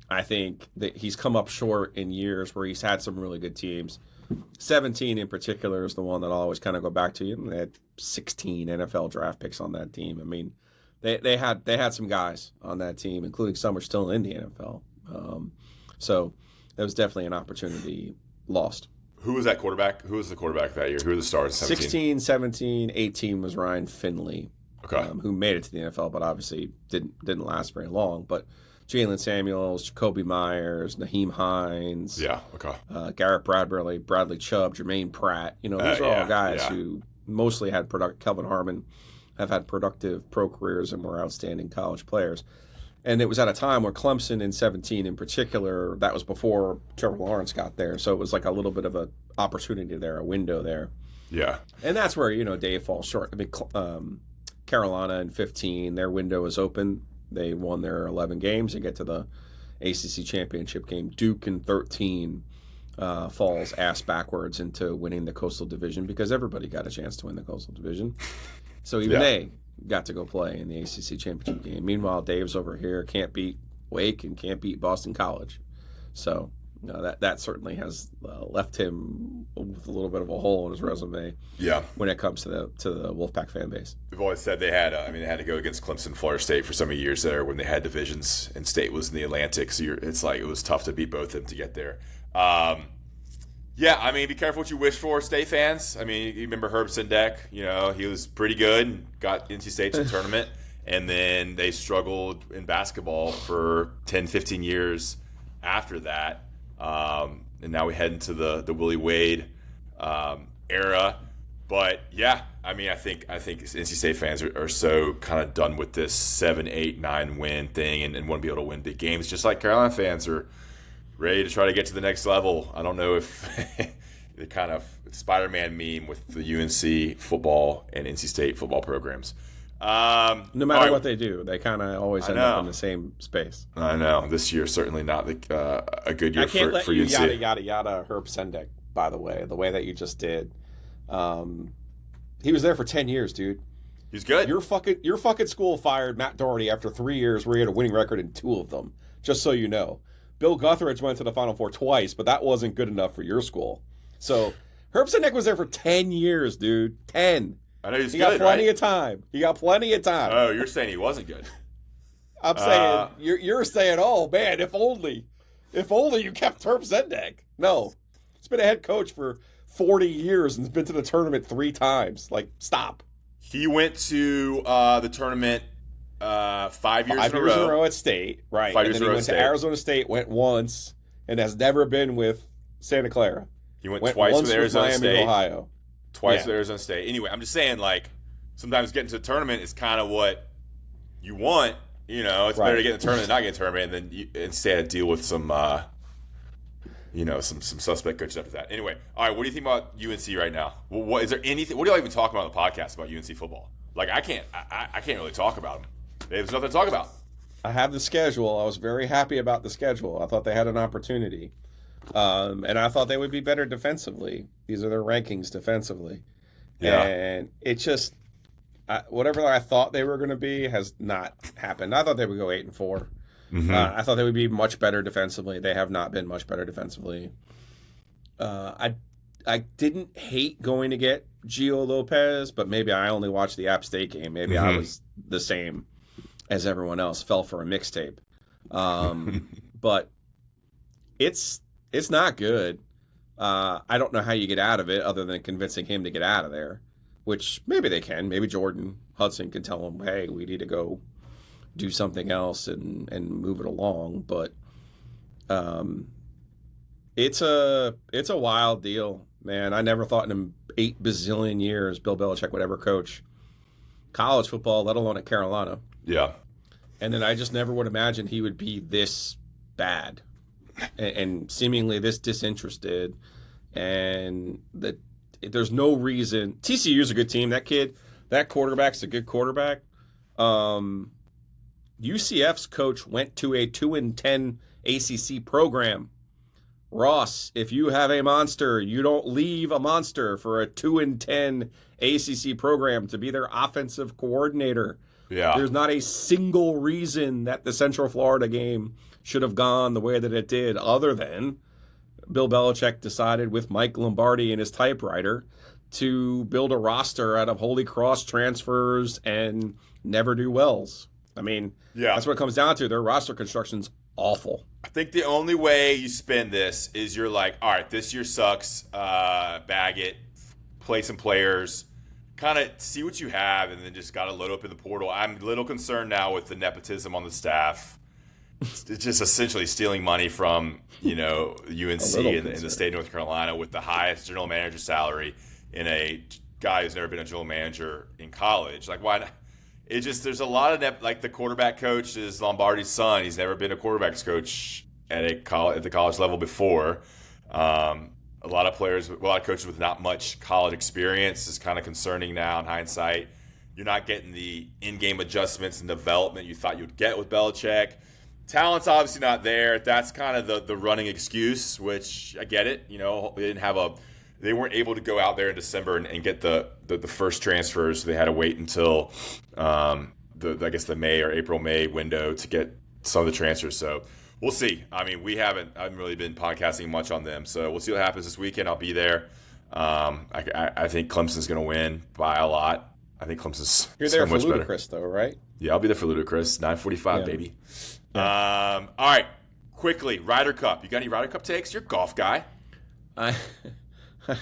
I think that he's come up short in years where he's had some really good teams. 17 in particular is the one that I'll always kind of go back to. They had 16 NFL draft picks on that team. I mean, they had some guys on that team, including some are still in the NFL. So that was definitely an opportunity lost. Who was that quarterback? Who was the quarterback that year? Who were the stars? 16, 17, 18 was Ryan Finley, who who made it to the NFL, but obviously didn't last very long. But Jalen Samuels, Jacoby Myers, Naheem Hines, Yeah. Okay. Garrett Bradley Chubb, Jermaine Pratt. These are all guys who mostly had Kelvin Harmon have had productive pro careers and were outstanding college players. And it was at a time where Clemson in 17 in particular, that was before Trevor Lawrence got there. So it was like a little bit of an opportunity there, a window there. Yeah. And that's where, Dave falls short. I mean, Carolina in 15, their window was open. They won their 11 games and get to the ACC championship game. Duke in 13 falls ass backwards into winning the Coastal Division because everybody got a chance to win the Coastal Division. So even they got to go play in the ACC championship game. Meanwhile, Dave's over here, can't beat Wake and can't beat Boston College. So that certainly has left him with a little bit of a hole in his resume. Yeah, when it comes to the Wolfpack fan base. We've always said they had to go against Clemson, Florida State for so many years there when they had divisions and State was in the Atlantic. So it's like it was tough to beat both of them to get there. Yeah, I mean, be careful what you wish for, State fans. I mean, you remember Herb Sendek, he was pretty good and got NC State to the tournament, and then they struggled in basketball for 10, 15 years after that. And now we head into the Willie Wade era. But, yeah, I mean, I think NC State fans are so kind of done with this 7, 8, 9 win thing and want to be able to win big games, just like Carolina fans are ready to try to get to the next level. I don't know if the kind of Spider-Man meme with the UNC football and NC State football programs. No matter what they do, they kind of always end up in the same space. I know. This year certainly not a good year for UNC. I can't let you yada Herb Sendek, by the way that you just did. He was there for 10 years, dude. He's good. Your fucking school fired Matt Doherty after 3 years where he had a winning record in 2 of them, just so you know. Bill Guthridge went to the Final Four twice, but that wasn't good enough for your school. So Herb Sendek was there for 10 years, dude. 10. I know he got plenty of time. He got plenty of time. Oh, you're saying he wasn't good. I'm saying you're saying, oh man, if only you kept Herb Sendek. No, he's been a head coach for 40 years and has been to the tournament 3 times. Like, stop. He went to the tournament 5 years in a row at State, right? 5 and years then in a row he went at State. to Arizona State, went once, and has never been with Santa Clara. He went twice with Arizona State. Ohio. Twice with Arizona State. Anyway, I'm just saying, like, sometimes getting to the tournament is kind of what you want. It's better to get in the tournament than not get in the tournament, and then instead deal with some some suspect coaches after that. Anyway, all right, what do you think about UNC right now? What is there anything? What do y'all even talk about on the podcast about UNC football? Like, I can't really talk about them. There's nothing to talk about. I have the schedule. I was very happy about the schedule. I thought they had an opportunity. And I thought they would be better defensively. These are their rankings defensively. Yeah. And it just, whatever I thought they were going to be has not happened. I thought they would go 8-4. Mm-hmm. I thought they would be much better defensively. They have not been much better defensively. I didn't hate going to get Gio Lopez, but maybe I only watched the App State game. Maybe mm-hmm. I was the same as everyone else, fell for a mixtape. But it's not good. I don't know how you get out of it other than convincing him to get out of there, which maybe they can. Maybe Jordan Hudson can tell him, hey, we need to go do something else and move it along. But it's a wild deal, man. I never thought in 8 bazillion years Bill Belichick would ever coach college football, let alone at Carolina. Yeah. And then I just never would imagine he would be this bad and seemingly this disinterested, and that there's no reason. TCU's a good team. That quarterback's a good quarterback. UCF's coach went to a 2-10 ACC program. Ross, if you have a monster, you don't leave a monster for a 2-10 ACC program to be their offensive coordinator. Yeah. There's not a single reason that the Central Florida game should have gone the way that it did, other than Bill Belichick decided with Mike Lombardi and his typewriter to build a roster out of Holy Cross transfers and never-do-wells. I mean, that's what it comes down to. Their roster construction's awful. I think the only way you spin this is you're like, all right, this year sucks, bag it, play some players, kind of see what you have, and then just got to load up in the portal. I'm a little concerned now with the nepotism on the staff. it's just essentially stealing money from UNC in the state of North Carolina with the highest general manager salary in a guy who's never been a general manager in college. Like, why not? It just, there's a lot of like the quarterback coach is Lombardi's son. He's never been a quarterbacks coach at the college level before. A lot of coaches with not much college experience is kind of concerning now in hindsight. You're not getting the in-game adjustments and development you thought you'd get with Belichick. Talent's obviously not there. That's kind of the running excuse, which I get it. They weren't able to go out there in December and get the first transfers. They had to wait until the May or April-May window to get some of the transfers. So we'll see. I mean, I haven't really been podcasting much on them. So we'll see what happens this weekend. I'll be there. I think Clemson's going to win by a lot. I think Clemson's You're there so much for Ludacris, better. though, right? Yeah, I'll be there for Ludacris. 9:45, yeah. baby. Yeah. All right. Quickly, Ryder Cup. You got any Ryder Cup takes? You're a golf guy. I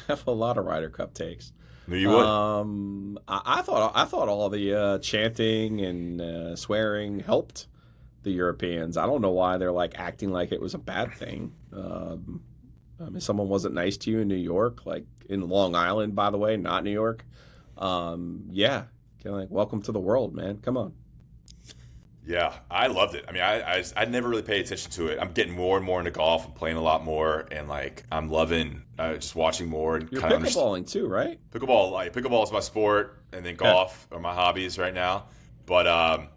have a lot of Ryder Cup takes. No, you would. I thought all the chanting and swearing helped the Europeans. I don't know why they're like acting like it was a bad thing. I mean, someone wasn't nice to you in New York, like in Long Island, by the way, not New York. Yeah, kind of like welcome to the world, man. Come on. Yeah, I loved it. I mean, I never really paid attention to it. I'm getting more and more into golf and playing a lot more, and like I'm loving just watching more and You're kind of pickleballing too, right? Pickleball is my sport, and then golf are my hobbies right now. But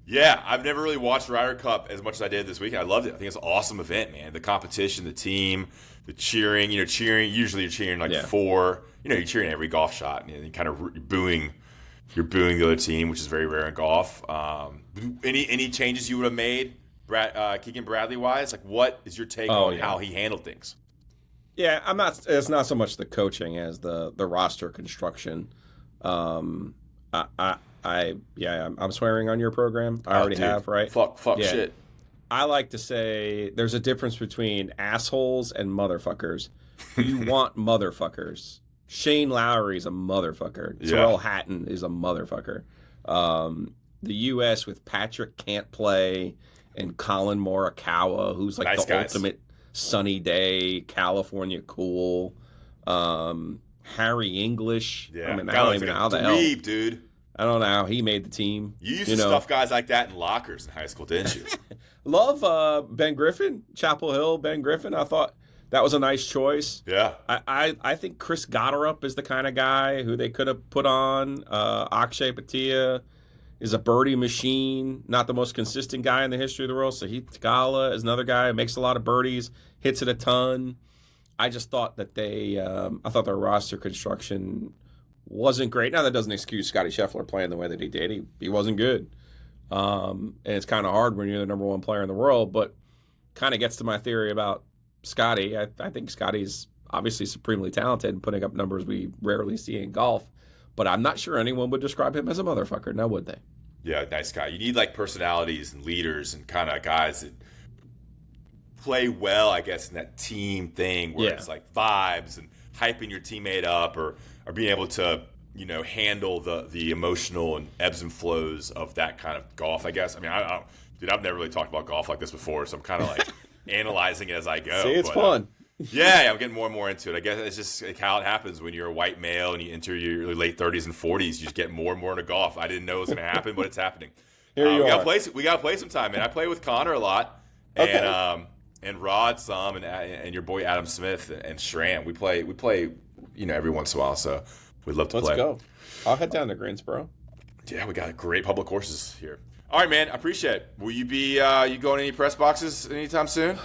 yeah, I've never really watched Ryder Cup as much as I did this weekend. I loved it. I think it's an awesome event, man. The competition, the team, the cheering. Cheering. Usually you're cheering for. You're cheering every golf shot, and you're kind of booing. You're booing the other team, which is very rare in golf. Any changes you would have made, Keegan Bradley wise? Like, what is your take on how he handled things? Yeah, it's not so much the coaching as the roster construction. I'm swearing on your program. I already have, right? Fuck shit. I like to say there's a difference between assholes and motherfuckers. You want motherfuckers. Shane Lowry's a motherfucker. Yeah. Terrell Hatton is a motherfucker. The U.S. with Patrick Can't Play and Colin Morikawa, who's like nice the guys. ultimate sunny day, California cool. Harry English. Yeah, I mean, I don't even know how the hell. Dude. I don't know how he made the team. You used to stuff guys like that in lockers in high school, didn't you? Love Ben Griffin, Chapel Hill. Ben Griffin. I thought that was a nice choice. Yeah. I think Chris Gotterup is the kind of guy who they could have put on. Akshay Patia is a birdie machine, not the most consistent guy in the history of the world. Sahith Theegala is another guy who makes a lot of birdies, hits it a ton. I just thought that I thought their roster construction wasn't great. Now, that doesn't excuse Scotty Scheffler playing the way that he did. He wasn't good. And it's kind of hard when you're the number one player in the world, but kind of gets to my theory about Scotty. I think Scotty's obviously supremely talented and putting up numbers we rarely see in golf, but I'm not sure anyone would describe him as a motherfucker, now would they? Yeah, nice guy. You need like personalities and leaders and kind of guys that play well, I guess, in that team thing where it's like vibes and hyping your teammate up or being able to, handle the emotional and ebbs and flows of that kind of golf, I guess. I mean, I've never really talked about golf like this before, so I'm kind of like analyzing it as I go. See, it's fun. Yeah, I'm getting more and more into it. I guess it's just like how it happens when you're a white male and you enter your late 30s and 40s. You just get more and more into golf. I didn't know it was going to happen, but it's happening. Here you are. We got to play sometime, man. I play with Connor a lot, and Rod some, and your boy Adam Smith and Schramm. We play, every once in a while. So we'd love to play. Let's go. I'll head down to Greensboro. Yeah, we got great public courses here. All right, man. I appreciate it. Will you be you going to any press boxes anytime soon?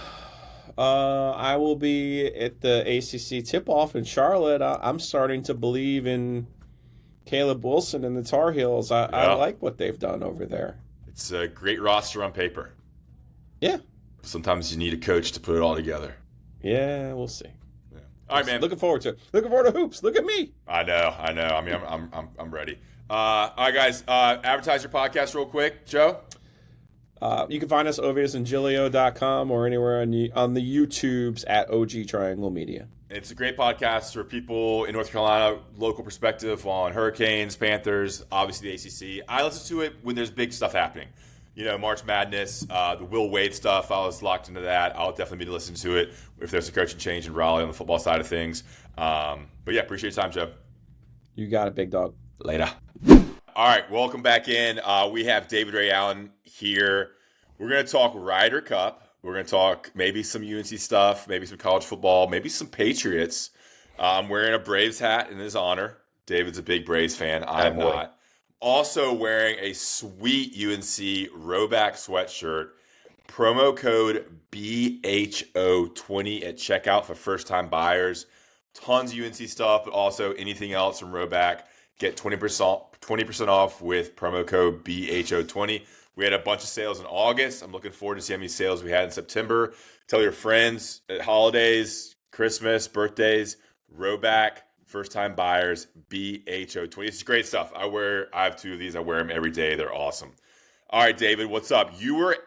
I will be at the ACC tip-off in Charlotte. I'm starting to believe in Caleb Wilson and the Tar Heels. I like what they've done over there. It's a great roster on paper. Yeah. Sometimes you need a coach to put it all together. Yeah, we'll see. Yeah. All right, man. Looking forward to it. Looking forward to hoops. Look at me. I know. I mean, I'm ready. All right, guys. Advertise your podcast real quick, Joe. You can find us oviusandgiglio.com or anywhere on the YouTubes at OG Triangle Media. It's a great podcast for people in North Carolina, local perspective on Hurricanes, Panthers, obviously the ACC. I listen to it when there's big stuff happening. March Madness, the Will Wade stuff. I was locked into that. I'll definitely be listening to it if there's a coaching change in Raleigh on the football side of things. But yeah, appreciate your time, Joe. You got it, big dog. Later. All right, welcome back in. We have David Ray Allen here. We're going to talk Ryder Cup. We're going to talk maybe some UNC stuff, maybe some college football, maybe some Patriots. I'm wearing a Braves hat in his honor. David's a big Braves fan. I'm not. Also wearing a sweet UNC Rowback sweatshirt. Promo code BHO20 at checkout for first-time buyers. Tons of UNC stuff, but also anything else from Rowback. Get 20% off with promo code BHO20. We had a bunch of sales in August. I'm looking forward to see how many sales we had in September. Tell your friends at holidays, Christmas, birthdays, Rowback, first-time buyers, BHO20. It's great stuff. I have two of these. I wear them every day. They're awesome. All right, David, what's up? You were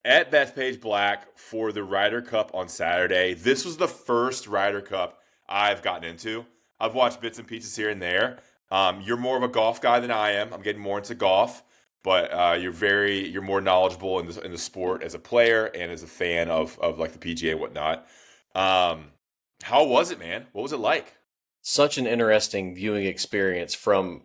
at Bethpage Black for the Ryder Cup on Saturday. This was the first Ryder Cup I've gotten into. I've watched bits and pieces here and there. You're more of a golf guy than I am. I'm getting more into golf. But you're more knowledgeable in the sport as a player and as a fan of like the PGA and whatnot. How was it, man? What was it like? Such an interesting viewing experience from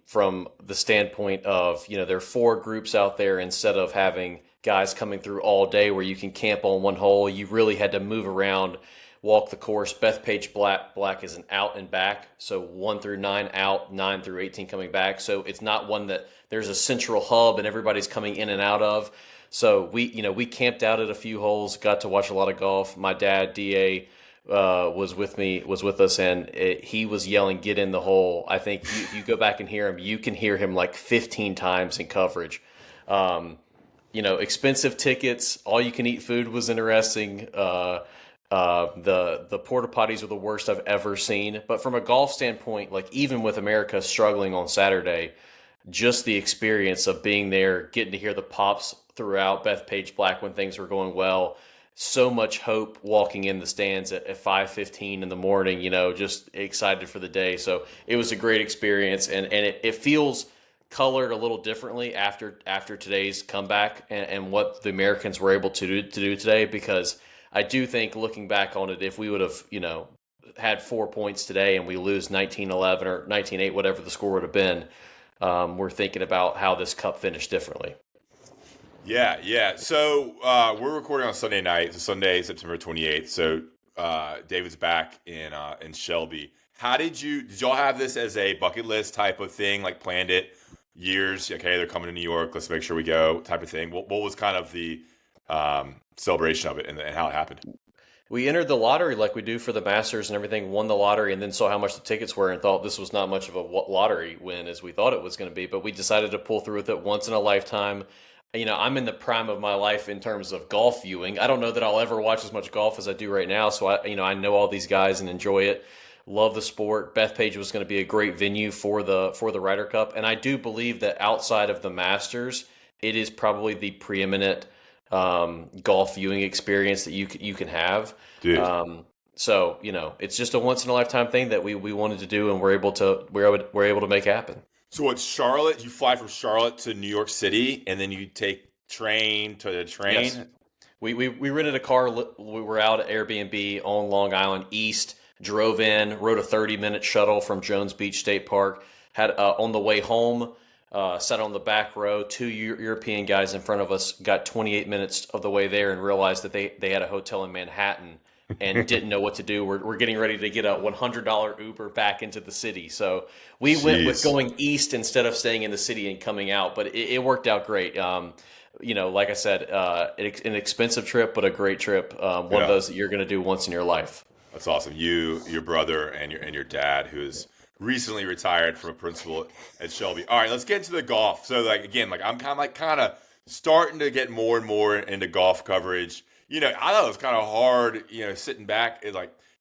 the standpoint of, there are 4 groups out there instead of having guys coming through all day where you can camp on one hole. You really had to move around, walk the course. Bethpage Black is an out and back, so 1 through 9 out, 9 through 18 coming back. So it's not one that there's a central hub and everybody's coming in and out of. So we camped out at a few holes, got to watch a lot of golf. My dad, DA, was with us, and he was yelling, "Get in the hole!" I think you go back and hear him, you can hear him like 15 times in coverage. Expensive tickets, all you can eat food was interesting. The porta potties were the worst I've ever seen. But from a golf standpoint, like even with America struggling on Saturday, just the experience of being there, getting to hear the pops throughout Bethpage Black when things were going well, so much hope walking in the stands at 5:15 in the morning, just excited for the day. So it was a great experience, and it feels colored a little differently after today's comeback and what the Americans were able to do today, because I do think, looking back on it, if we would have, had 4 points today and we lose 19-11 or 19-8, whatever the score would have been, we're thinking about how this cup finished differently. Yeah. So we're recording on Sunday night. It's Sunday, September 28th. So David's back in Shelby. How did y'all have this as a bucket list type of thing? Like planned it years? Okay, they're coming to New York. Let's make sure we go type of thing. What was kind of the celebration of it and how it happened? We entered the lottery like we do for the Masters and everything, won the lottery, and then saw how much the tickets were and thought this was not much of a lottery win as we thought it was going to be. But we decided to pull through with it once in a lifetime. I'm in the prime of my life in terms of golf viewing. I don't know that I'll ever watch as much golf as I do right now. So I know all these guys and enjoy it. Love the sport. Bethpage was going to be a great venue for the Ryder Cup. And I do believe that outside of the Masters, it is probably the preeminent golf viewing experience that you can have. Dude. So it's just a once in a lifetime thing that we wanted to do, and we're able to make happen. So what's Charlotte? You fly from Charlotte to New York City, and then you take train to the train? Yes. We rented a car. We were out at Airbnb on Long Island East, drove in, rode a 30-minute shuttle from Jones Beach State Park, had on the way home, sat on the back row, 2 European guys in front of us, got 28 minutes of the way there and realized that they had a hotel in Manhattan and didn't know what to do. We're getting ready to get a $100 Uber back into the city. So we went with going east instead of staying in the city and coming out, but it worked out great. Like I said, an expensive trip, but a great trip. One of those that you're going to do once in your life. That's awesome. You, your brother, and your dad, who is recently retired from a principal at Shelby. All right, let's get into the golf. So, I'm kind of starting to get more and more into golf coverage. I thought it was kind of hard, sitting back and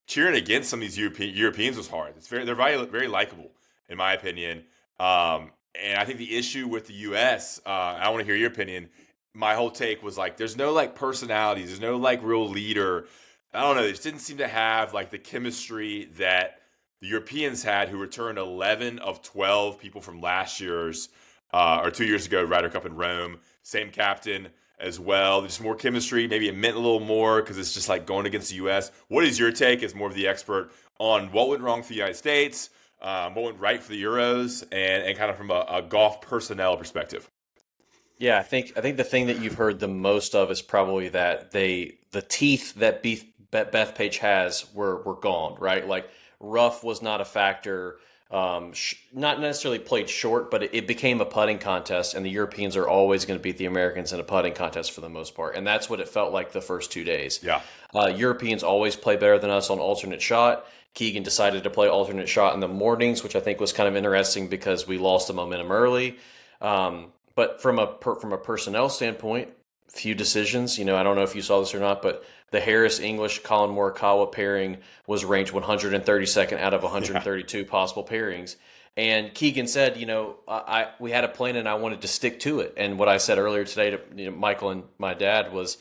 cheering against some of these Europeans was hard. They're very, very likable, in my opinion. And I think the issue with the U.S., I want to hear your opinion. My whole take was there's no personalities, there's no real leader. I don't know. They just didn't seem to have the chemistry that the Europeans had, who returned 11 of 12 people from last year's or 2 years ago Ryder Cup in Rome. same captain as well. There's more chemistry. Maybe it meant a little more because it's just like going against the U.S. What is your take as more of the expert on what went wrong for the United States, what went right for the Euros, and kind of from a golf personnel perspective? Yeah, I think the thing that you've heard the most of is probably that the teeth that Bethpage has were gone, right? Like rough was not a factor. Not necessarily played short, but it became a putting contest, and the Europeans are always going to beat the Americans in a putting contest for the most part, and that's what it felt like the first 2 days. Yeah, Europeans always play better than us on alternate shot. Keegan decided to play alternate shot in the mornings, which I think was kind of interesting because we lost the momentum early. But from a personnel standpoint, few decisions. I don't know if you saw this or not, but the Harris English Colin Morikawa pairing was ranked 132nd out of 132 possible pairings. And Keegan said, we had a plan and I wanted to stick to it. And what I said earlier today to Michael and my dad was,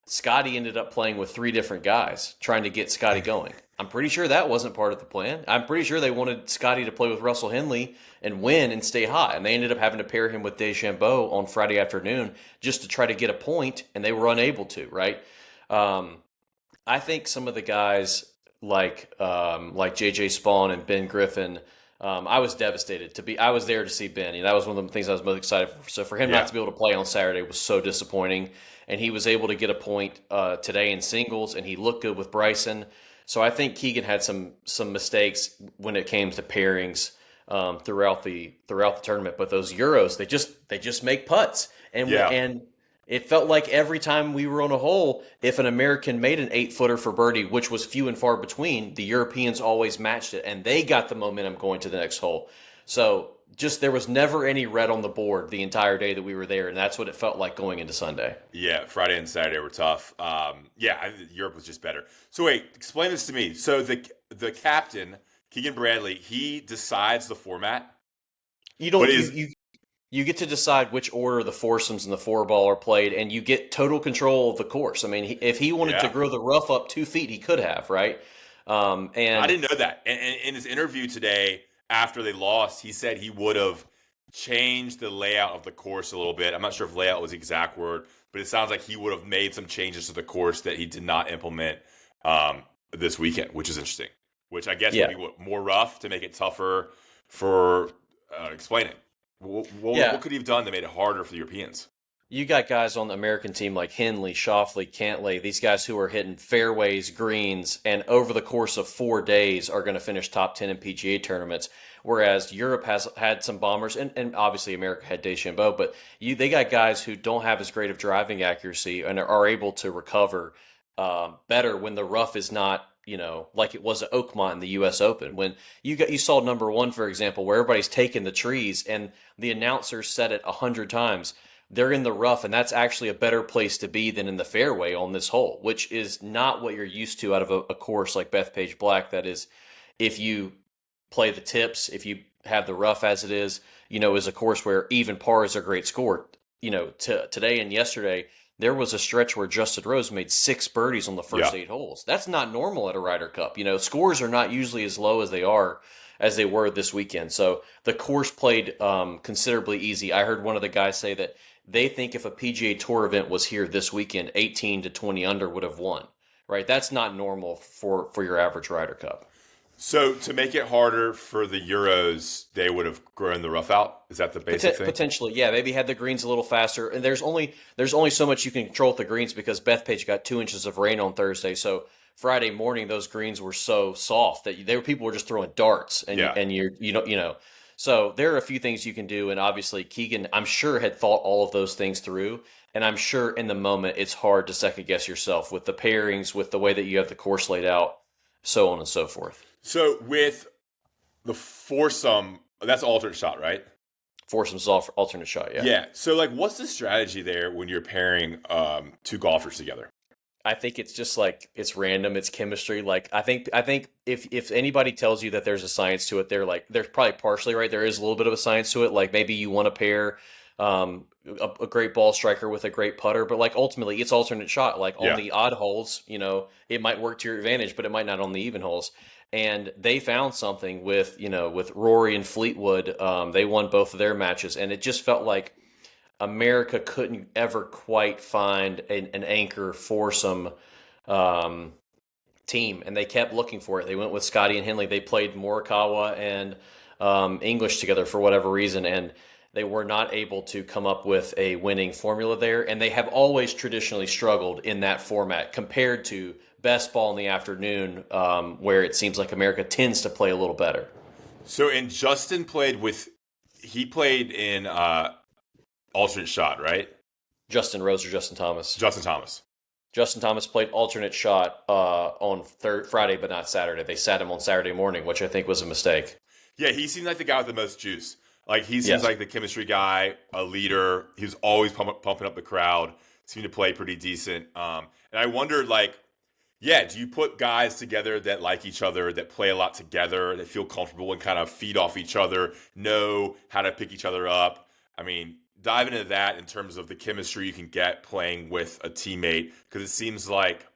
Scotty ended up playing with 3 different guys trying to get Scotty going. I'm pretty sure that wasn't part of the plan. I'm pretty sure they wanted Scotty to play with Russell Henley and win and stay hot. And they ended up having to pair him with DeChambeau on Friday afternoon just to try to get a point, and they were unable to, right? I think some of the guys like JJ Spawn and Ben Griffin, I was devastated I was there to see Ben. That was one of the things I was most excited for. So for him not to be able to play on Saturday was so disappointing. And he was able to get a point today in singles, and he looked good with Bryson. So I think Keegan had some mistakes when it came to pairings throughout the tournament. But those Euros, they just make putts, and it felt like every time we were on a hole, if an American made an 8-footer for birdie, which was few and far between, the Europeans always matched it, and they got the momentum going to the next hole. So there was never any red on the board the entire day that we were there, and that's what it felt like going into Sunday. Yeah, Friday and Saturday were tough. Europe was just better. So wait, explain this to me. So the captain, Keegan Bradley, he decides the format. You get to decide which order the foursomes and the 4-ball are played, and you get total control of the course. I mean, if he wanted to grow the rough up 2 feet, he could have, right? And I didn't know that. And in his interview today, after they lost, he said he would have changed the layout of the course a little bit. I'm not sure if layout was the exact word, but it sounds like he would have made some changes to the course that he did not implement this weekend, which is interesting. Which I guess would be more rough to make it tougher for explaining. What could he have done that made it harder for the Europeans? You got guys on the American team like Henley, Schauffele, Cantlay, these guys who are hitting fairways, greens, and over the course of 4 days are going to finish top 10 in PGA tournaments, whereas Europe has had some bombers, and obviously America had DeChambeau, but they got guys who don't have as great of driving accuracy and are able to recover better when the rough is not, like it was at Oakmont in the U.S. Open. When you saw number 1, for example, where everybody's taking the trees and the announcer said it 100 times, they're in the rough, and that's actually a better place to be than in the fairway on this hole, which is not what you're used to out of a course like Bethpage Black. That is, if you play the tips, if you have the rough as it is a course where even par is a great score. Today and yesterday, there was a stretch where Justin Rose made 6 birdies on the first 8 holes. That's not normal at a Ryder Cup. Scores are not usually as low as they were this weekend. So the course played considerably easy. I heard one of the guys say that they think if a PGA Tour event was here this weekend, 18 to 20 under would have won. Right? That's not normal for your average Ryder Cup. So to make it harder for the Euros, they would have grown the rough out? Is that the basic thing? Potentially, yeah. Maybe had the greens a little faster. And there's only so much you can control with the greens because Bethpage got 2 inches of rain on Thursday. So Friday morning, those greens were so soft that people were just throwing darts. So there are a few things you can do. And obviously Keegan, I'm sure, had thought all of those things through. And I'm sure in the moment, it's hard to second guess yourself with the pairings, with the way that you have the course laid out, so on and so forth. So with the foursome, that's alternate shot, right? Foursome's alternate shot, yeah. Yeah. So what's the strategy there when you're pairing 2 golfers together? I think it's just it's random. It's chemistry. I think if anybody tells you that there's a science to it, they're probably partially right. There is a little bit of a science to it. Maybe you want to pair a great ball striker with a great putter, but ultimately it's alternate shot. On the odd holes, it might work to your advantage, but it might not on the even holes. And they found something with Rory and Fleetwood. They won both of their matches, and it just felt like America couldn't ever quite find an anchor foursome team, and they kept looking for it. They went with Scotty and Henley. They played Morikawa and English together for whatever reason, and they were not able to come up with a winning formula there. And they have always traditionally struggled in that format compared to best ball in the afternoon, where it seems like America tends to play a little better. So, and Justin played in alternate shot, right? Justin Rose or Justin Thomas? Justin Thomas. Justin Thomas played alternate shot on Friday, but not Saturday. They sat him on Saturday morning, which I think was a mistake. Yeah, he seemed like the guy with the most juice. Like, he seems like the chemistry guy, a leader. He was always pumping up the crowd. Seemed to play pretty decent. And I wondered, like, do you put guys together that like each other, that play a lot together, that feel comfortable and kind of feed off each other, know how to pick each other up? I mean, dive into that in terms of the chemistry you can get playing with a teammate, because it seems like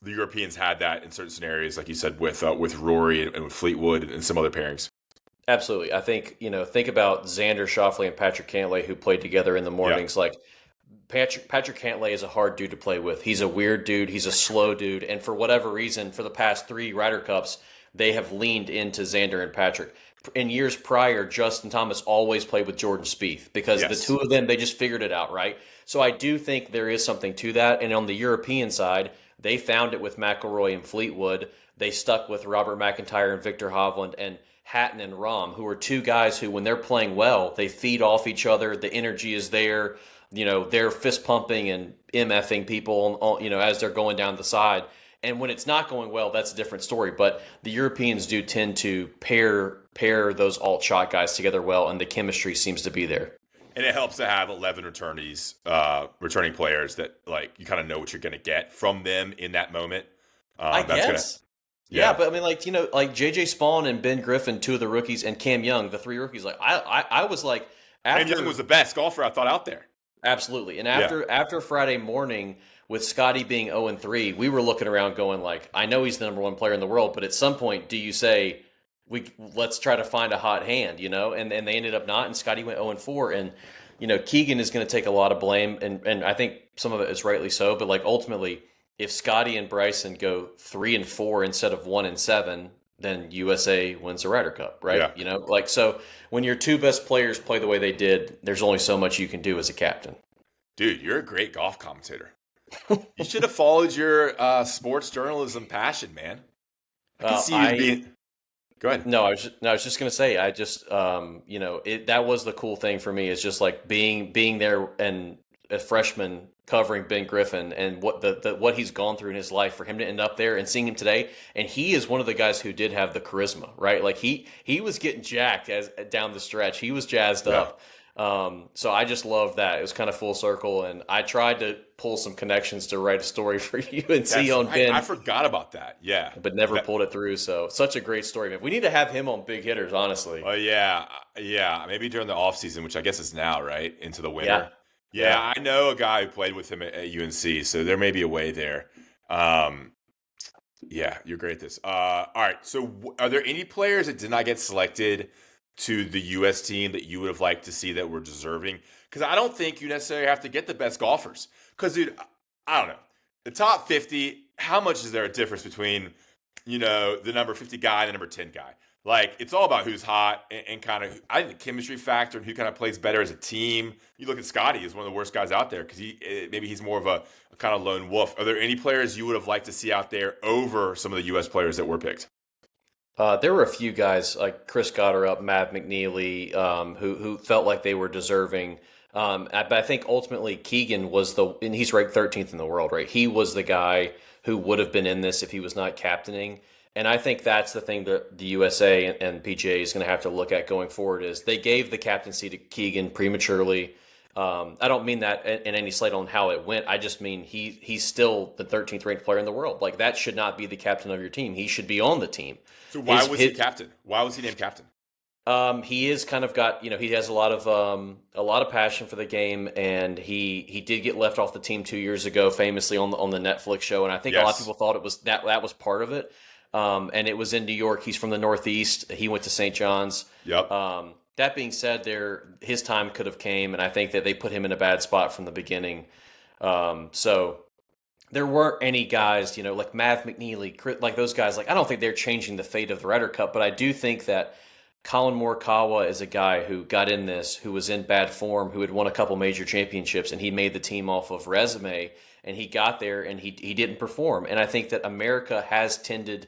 the Europeans had that in certain scenarios, like you said, with Rory and with Fleetwood and some other pairings. Absolutely. I think, think about Xander Schauffele and Patrick Cantlay, who played together in the mornings. Like, Patrick Cantlay is a hard dude to play with. He's a weird dude. He's a slow dude. And for whatever reason, for the past 3 Ryder Cups, they have leaned into Xander and Patrick. In years prior, Justin Thomas always played with Jordan Spieth because the two of them, they just figured it out, right? So I do think there is something to that. And on the European side, they found it with McIlroy and Fleetwood. They stuck with Robert McIntyre and Victor Hovland and Hatton and Rahm, who are 2 guys who, when they're playing well, they feed off each other. The energy is there. They're fist pumping and MFing people, as they're going down the side. And when it's not going well, that's a different story. But the Europeans do tend to pair those alt shot guys together well, and the chemistry seems to be there. And it helps to have 11 returning players that, like, you kind of know what you're going to get from them in that moment. I guess. Yeah, but I mean, like JJ Spawn and Ben Griffin, 2 of the rookies, and Cam Young, the 3 rookies. Like, I was like, Cam Young was the best golfer I thought out there. Absolutely. And after Friday morning, with Scotty being 0-3, we were looking around going like, I know he's the number 1 player in the world, but at some point, do you say, let's try to find a hot hand, And they ended up not, and Scotty went 0-4. And, Keegan is going to take a lot of blame, and I think some of it is rightly so, but like ultimately, if Scotty and Bryson go 3-4 instead of 1-7, then USA wins the Ryder Cup, right? Yeah. So when your 2 best players play the way they did, there's only so much you can do as a captain. Dude, you're a great golf commentator. You should have followed your sports journalism passion, man. I can see you being. Go ahead. No, I was just gonna say, I just that was the cool thing for me, is just like being there and a freshman covering Ben Griffin and what he's gone through in his life, for him to end up there and seeing him today. And he is one of the guys who did have the charisma, right? Like he was getting jacked down the stretch. He was jazzed up. So I just loved that. It was kind of full circle, and I tried to pull some connections to write a story for UNC on Ben. I forgot about that. Yeah, but never pulled it through. So such a great story, man. We need to have him on Big Hitters, honestly. Oh yeah. Maybe during the off season, which I guess is now, right, into the winter. Yeah, I know a guy who played with him at UNC, so there may be a way there. Yeah, you're great at this. All right, so are there any players that did not get selected to the U.S. team that you would have liked to see that were deserving? Because I don't think you necessarily have to get the best golfers. Because, dude, I don't know. The top 50, how much is there a difference between, the number 50 guy and the number 10 guy? Like, it's all about who's hot and kind of, I think, the chemistry factor and who kind of plays better as a team. You look at Scotty, he's one of the worst guys out there because maybe he's more of a kind of lone wolf. Are there any players you would have liked to see out there over some of the U.S. players that were picked? There were a few guys like Chris Gotterup, Matt McNeely, who felt like they were deserving. But I think ultimately Keegan was and he's ranked 13th in the world, right? He was the guy who would have been in this if he was not captaining. And I think that's the thing that the USA and PGA is going to have to look at going forward, is they gave the captaincy to Keegan prematurely. I don't mean that in any slight on how it went. I just mean he's still the 13th ranked player in the world. Like, that should not be the captain of your team. He should be on the team. So why was he captain? Why was he named captain? He is kind of got, he has a lot of passion for the game, and he did get left off the team 2 years ago, famously on the Netflix show. And I think a lot of people thought it was that was part of it. And it was in New York. He's from the Northeast. He went to St. John's. Yep. That being said, his time could have came, and I think that they put him in a bad spot from the beginning. So there weren't any guys, like Mav McNeely, like those guys. Like I don't think they're changing the fate of the Ryder Cup, but I do think that Colin Morikawa is a guy who got in this, who was in bad form, who had won a couple major championships, and he made the team off of resume, and he got there and he didn't perform. And I think that America has tended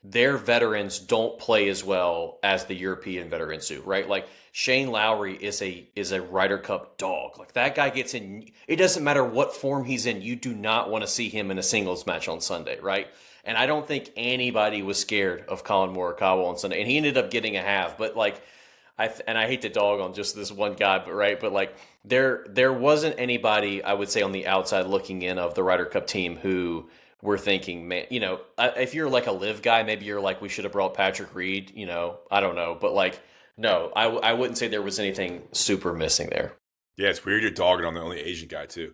their veterans don't play as well as the European veterans do, right? Like Shane Lowry is a Ryder Cup dog. Like that guy gets in. It doesn't matter what form he's in. You do not want to see him in a singles match on Sunday, right? And I don't think anybody was scared of Colin Morikawa on Sunday, and he ended up getting a half. But like, I hate to dog on just this one guy, but right, but like there wasn't anybody I would say on the outside looking in of the Ryder Cup team who were thinking, man, if you're like a live guy, maybe you're like, we should have brought Patrick Reed, I don't know. But like, no, I wouldn't say there was anything super missing there. Yeah, it's weird you're dogging on the only Asian guy, too.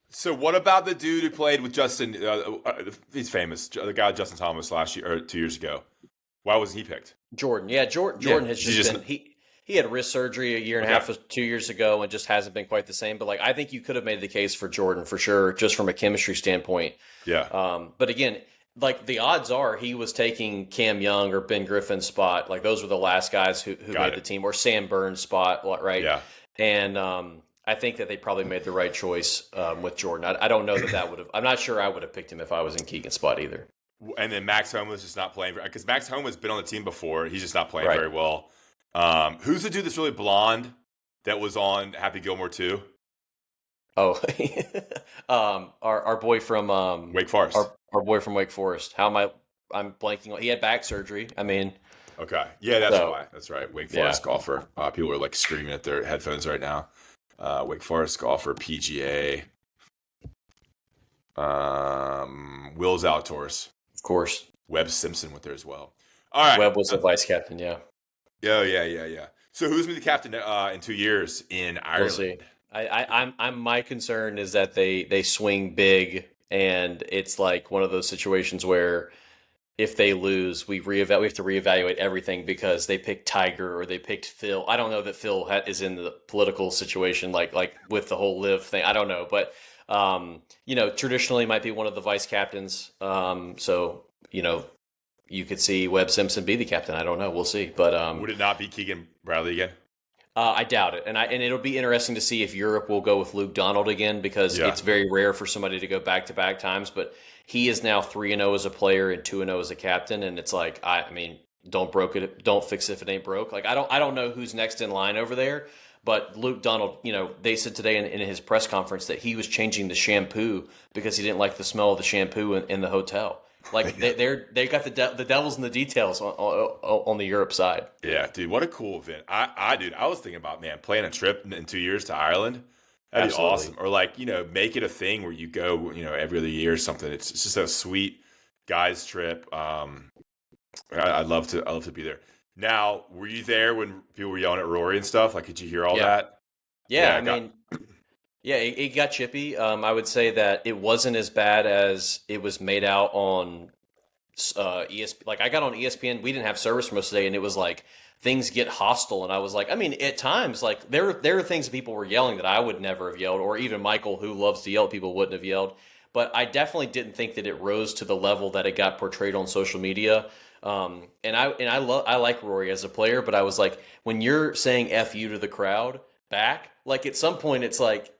So what about the dude who played with Justin? He's famous, the guy Justin Thomas last year or 2 years ago. Why wasn't he picked? Jordan. Yeah, Jordan has just been he had wrist surgery a year and a half, 2 years ago, and just hasn't been quite the same. But like, I think you could have made the case for Jordan for sure, just from a chemistry standpoint. Yeah. But again, like the odds are he was taking Cam Young or Ben Griffin's spot. Like those were the last guys who made the team, or Sam Burns' spot, right? Yeah. And I think that they probably made the right choice with Jordan. I don't know that would have. I'm not sure I would have picked him if I was in Keegan's spot either. And then Max Homa is just not playing because Max Homa has been on the team before. He's just not playing very well. Who's the dude that's really blonde that was on Happy Gilmore too? Oh, our boy from Wake Forest. Our boy from Wake Forest. I'm blanking on. He had back surgery. I mean, okay, yeah, that's why. That's right. Wake Forest golfer. People are like screaming at their headphones right now. Wake Forest golfer, PGA. Will's Outdoors. Of course. Webb Simpson went there as well. All right. Webb was the vice captain, yeah. Oh, yeah. So who's been the captain in 2 years in Ireland? We'll see. I'm my concern is that they swing big, and it's like one of those situations where if they lose, we have to reevaluate everything because they picked Tiger or they picked Phil. I don't know that Phil is in the political situation like with the whole live thing. I don't know, but traditionally might be one of the vice captains. So you could see Webb Simpson be the captain. I don't know. We'll see. But would it not be Keegan Bradley again? I doubt it, and it'll be interesting to see if Europe will go with Luke Donald again because it's very rare for somebody to go back-to-back times. But he is now 3-0 as a player and 2-0 as a captain, and it's like I mean, don't fix it if it ain't broke. Like I don't know who's next in line over there, but Luke Donald, they said today in his press conference that he was changing the shampoo because he didn't like the smell of the shampoo in the hotel. Like they got the devil's in the details on the Europe side. Yeah, dude, what a cool event! I was thinking about playing a trip in 2 years to Ireland. That'd be awesome. Or make it a thing where you go, every other year or something. It's just a sweet guys trip. I'd love to be there. Now, were you there when people were yelling at Rory and stuff? Like, did you hear all that? Yeah, it got chippy. I would say that it wasn't as bad as it was made out on ESPN. Like, I got on ESPN. We didn't have service for most of the day, and it was like things get hostile. And I was like, I mean, at times, like there are things that people were yelling that I would never have yelled, or even Michael, who loves to yell, people wouldn't have yelled. But I definitely didn't think that it rose to the level that it got portrayed on social media. And I like Rory as a player, but I was like, when you're saying F you to the crowd back, like at some point it's like,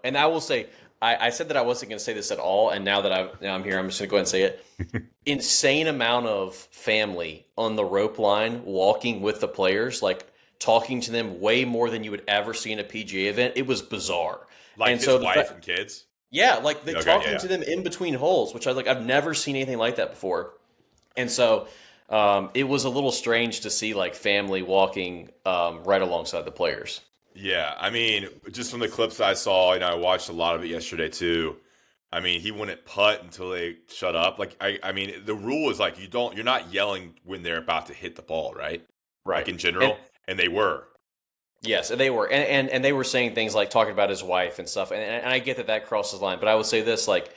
and I will say, I said that I wasn't going to say this at all. And now that I'm here, I'm just going to go ahead and say it. Insane amount of family on the rope line, walking with the players, like talking to them way more than you would ever see in a PGA event. It was bizarre. Like his wife and kids? Yeah. Like talking to them in between holes, which I've never seen anything like that before. And so it was a little strange to see like family walking right alongside the players. Yeah, I mean, just from the clips I saw, I watched a lot of it yesterday too. I mean, he wouldn't putt until they shut up. Like, I mean, the rule is like you're not yelling when they're about to hit the ball, right? Right. Like in general, and they were. Yes, they were, and they were saying things like talking about his wife and stuff, and I get that crosses the line. But I would say this, like,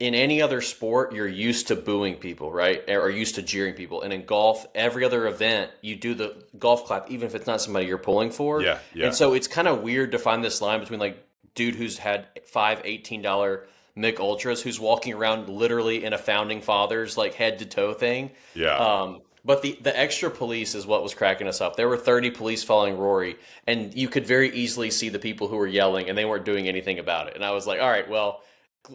in any other sport, you're used to booing people, right? Or used to jeering people. And in golf, every other event, you do the golf clap, even if it's not somebody you're pulling for. Yeah, yeah. And so it's kind of weird to find this line between like dude who's had five $18 Mick Ultras who's walking around literally in a Founding Fathers like head to toe thing. Yeah. But the extra police is what was cracking us up. There were 30 police following Rory, and you could very easily see the people who were yelling, and they weren't doing anything about it. And I was like, all right, well,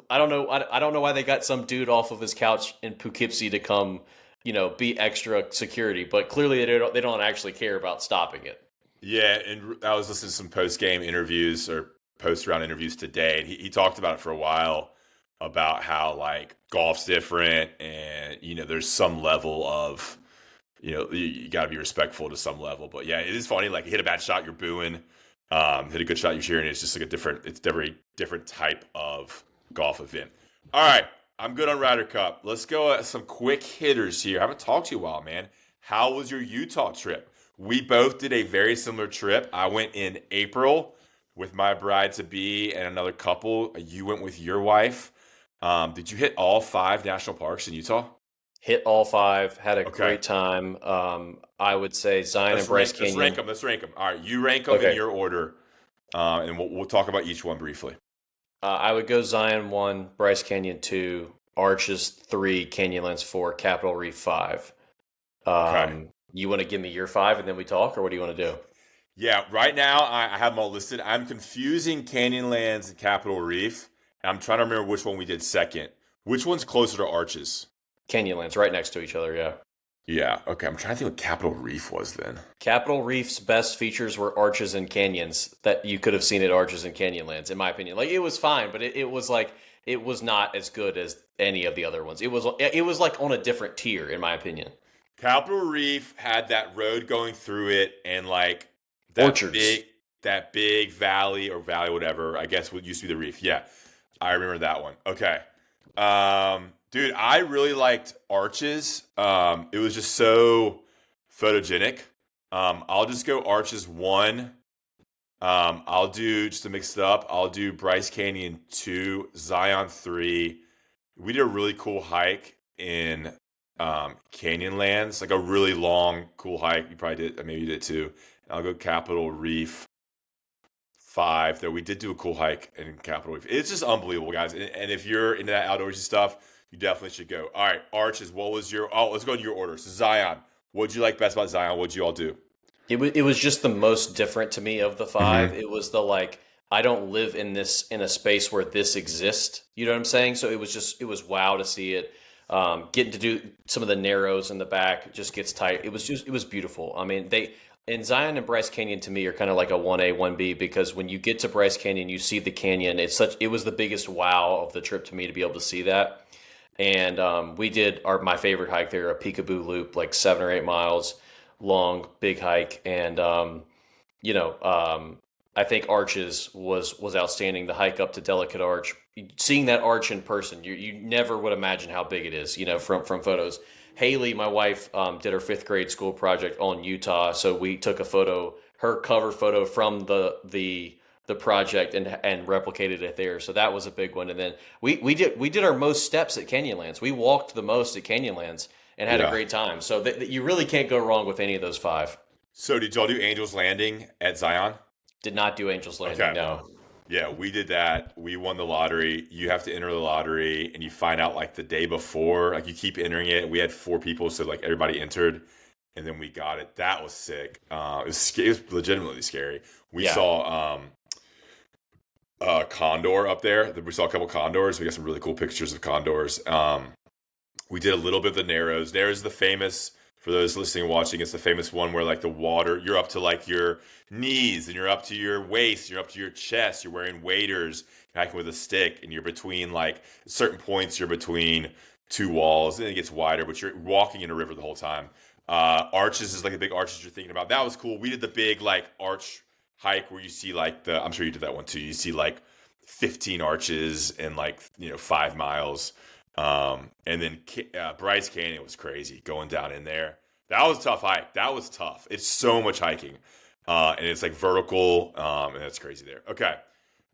I don't know. I don't know why they got some dude off of his couch in Poughkeepsie to come, be extra security. But clearly they don't actually care about stopping it. Yeah, and I was listening to some post-game interviews or post-round interviews today, and he talked about it for a while about how, like, golf's different and, there's some level of, you got to be respectful to some level. But, yeah, it is funny. Like, you hit a bad shot, you're booing. Hit a good shot, you're cheering. It's just like it's a very different type of golf event. All right, I'm good on Ryder Cup. Let's go at some quick hitters here. I haven't talked to you in a while, man. How was your Utah trip? We both did a very similar trip. I went in April with my bride-to-be and another couple. You went with your wife. Did you hit all 5 national parks in Utah? Hit all 5. Had a great time. I would say Zion and Bryce Canyon. Let's rank them. All right, you rank them in your order, and we'll talk about each one briefly. I would go Zion 1, Bryce Canyon 2, Arches 3, Canyonlands 4, Capitol Reef 5. Okay. You want to give me your 5 and then we talk, or what do you want to do? Yeah, right now I have them all listed. I'm confusing Canyonlands and Capitol Reef. And I'm trying to remember which one we did second. Which one's closer to Arches? Canyonlands, right next to each other, yeah. Yeah, okay. I'm trying to think what Capitol Reef was then. Capitol Reef's best features were arches and canyons that you could have seen at Arches and Canyonlands, in my opinion. Like, it was fine, but it was like, it was not as good as any of the other ones. It was like on a different tier, in my opinion. Capitol Reef had that road going through it and like Orchards. that big valley or whatever, I guess what used to be the reef. Yeah, I remember that one. Okay. Dude, I really liked Arches. It was just so photogenic. I'll just go Arches 1. I'll do, just to mix it up, I'll do Bryce Canyon 2, Zion 3. We did a really cool hike in Canyonlands, like a really long, cool hike. You probably did, maybe you did too. I'll go Capitol Reef 5, though we did do a cool hike in Capitol Reef. It's just unbelievable, guys. And if you're into that outdoorsy stuff, you definitely should go. All right, Arches, what was your... Oh, let's go in your order. So Zion, what'd you like best about Zion? What'd you all do? It was just the most different to me of the 5. Mm-hmm. It was the like, I don't live in a space where this exists. You know what I'm saying? So it was wow to see it. Getting to do some of the narrows in the back just gets tight. It was beautiful. I mean, and Zion and Bryce Canyon to me are kind of like a 1A, 1B, because when you get to Bryce Canyon, you see the canyon. It was the biggest wow of the trip to me to be able to see that. And we did my favorite hike there, a Peekaboo Loop, like 7 or 8 miles long, big hike. And, I think Arches was outstanding. The hike up to Delicate Arch, seeing that arch in person, you never would imagine how big it is, from photos. Haley, my wife, did her 5th grade school project on Utah. So we took her cover photo from the project and replicated it there. So that was a big one. And then we did our most steps at Canyonlands. We walked the most at Canyonlands and had a great time. So you really can't go wrong with any of those 5. So did y'all do Angel's Landing at Zion? Did not do Angel's Landing, no. Yeah, we did that. We won the lottery. You have to enter the lottery, and you find out like the day before. Like you keep entering it. We had 4 people, so like everybody entered, and then we got it. That was sick. It was legitimately scary. We saw condor up there. We saw a couple condors. We got some really cool pictures of condors. We did a little bit of the Narrows. Narrows is the famous, for those listening and watching, it's the famous one where like the water, you're up to like your knees and you're up to your waist, you're up to your chest, you're wearing waders, you're hiking with a stick, and you're between like certain points, you're between 2 walls, and it gets wider, but you're walking in a river the whole time. Arches is like the big arches you're thinking about. That was cool. We did the big like arch hike where you see like I'm sure you did that one too. You see like 15 arches in like 5 miles. And then Bryce Canyon was crazy going down in there. That was a tough hike. That was tough. It's so much hiking, and it's like vertical, and it's crazy there. Okay,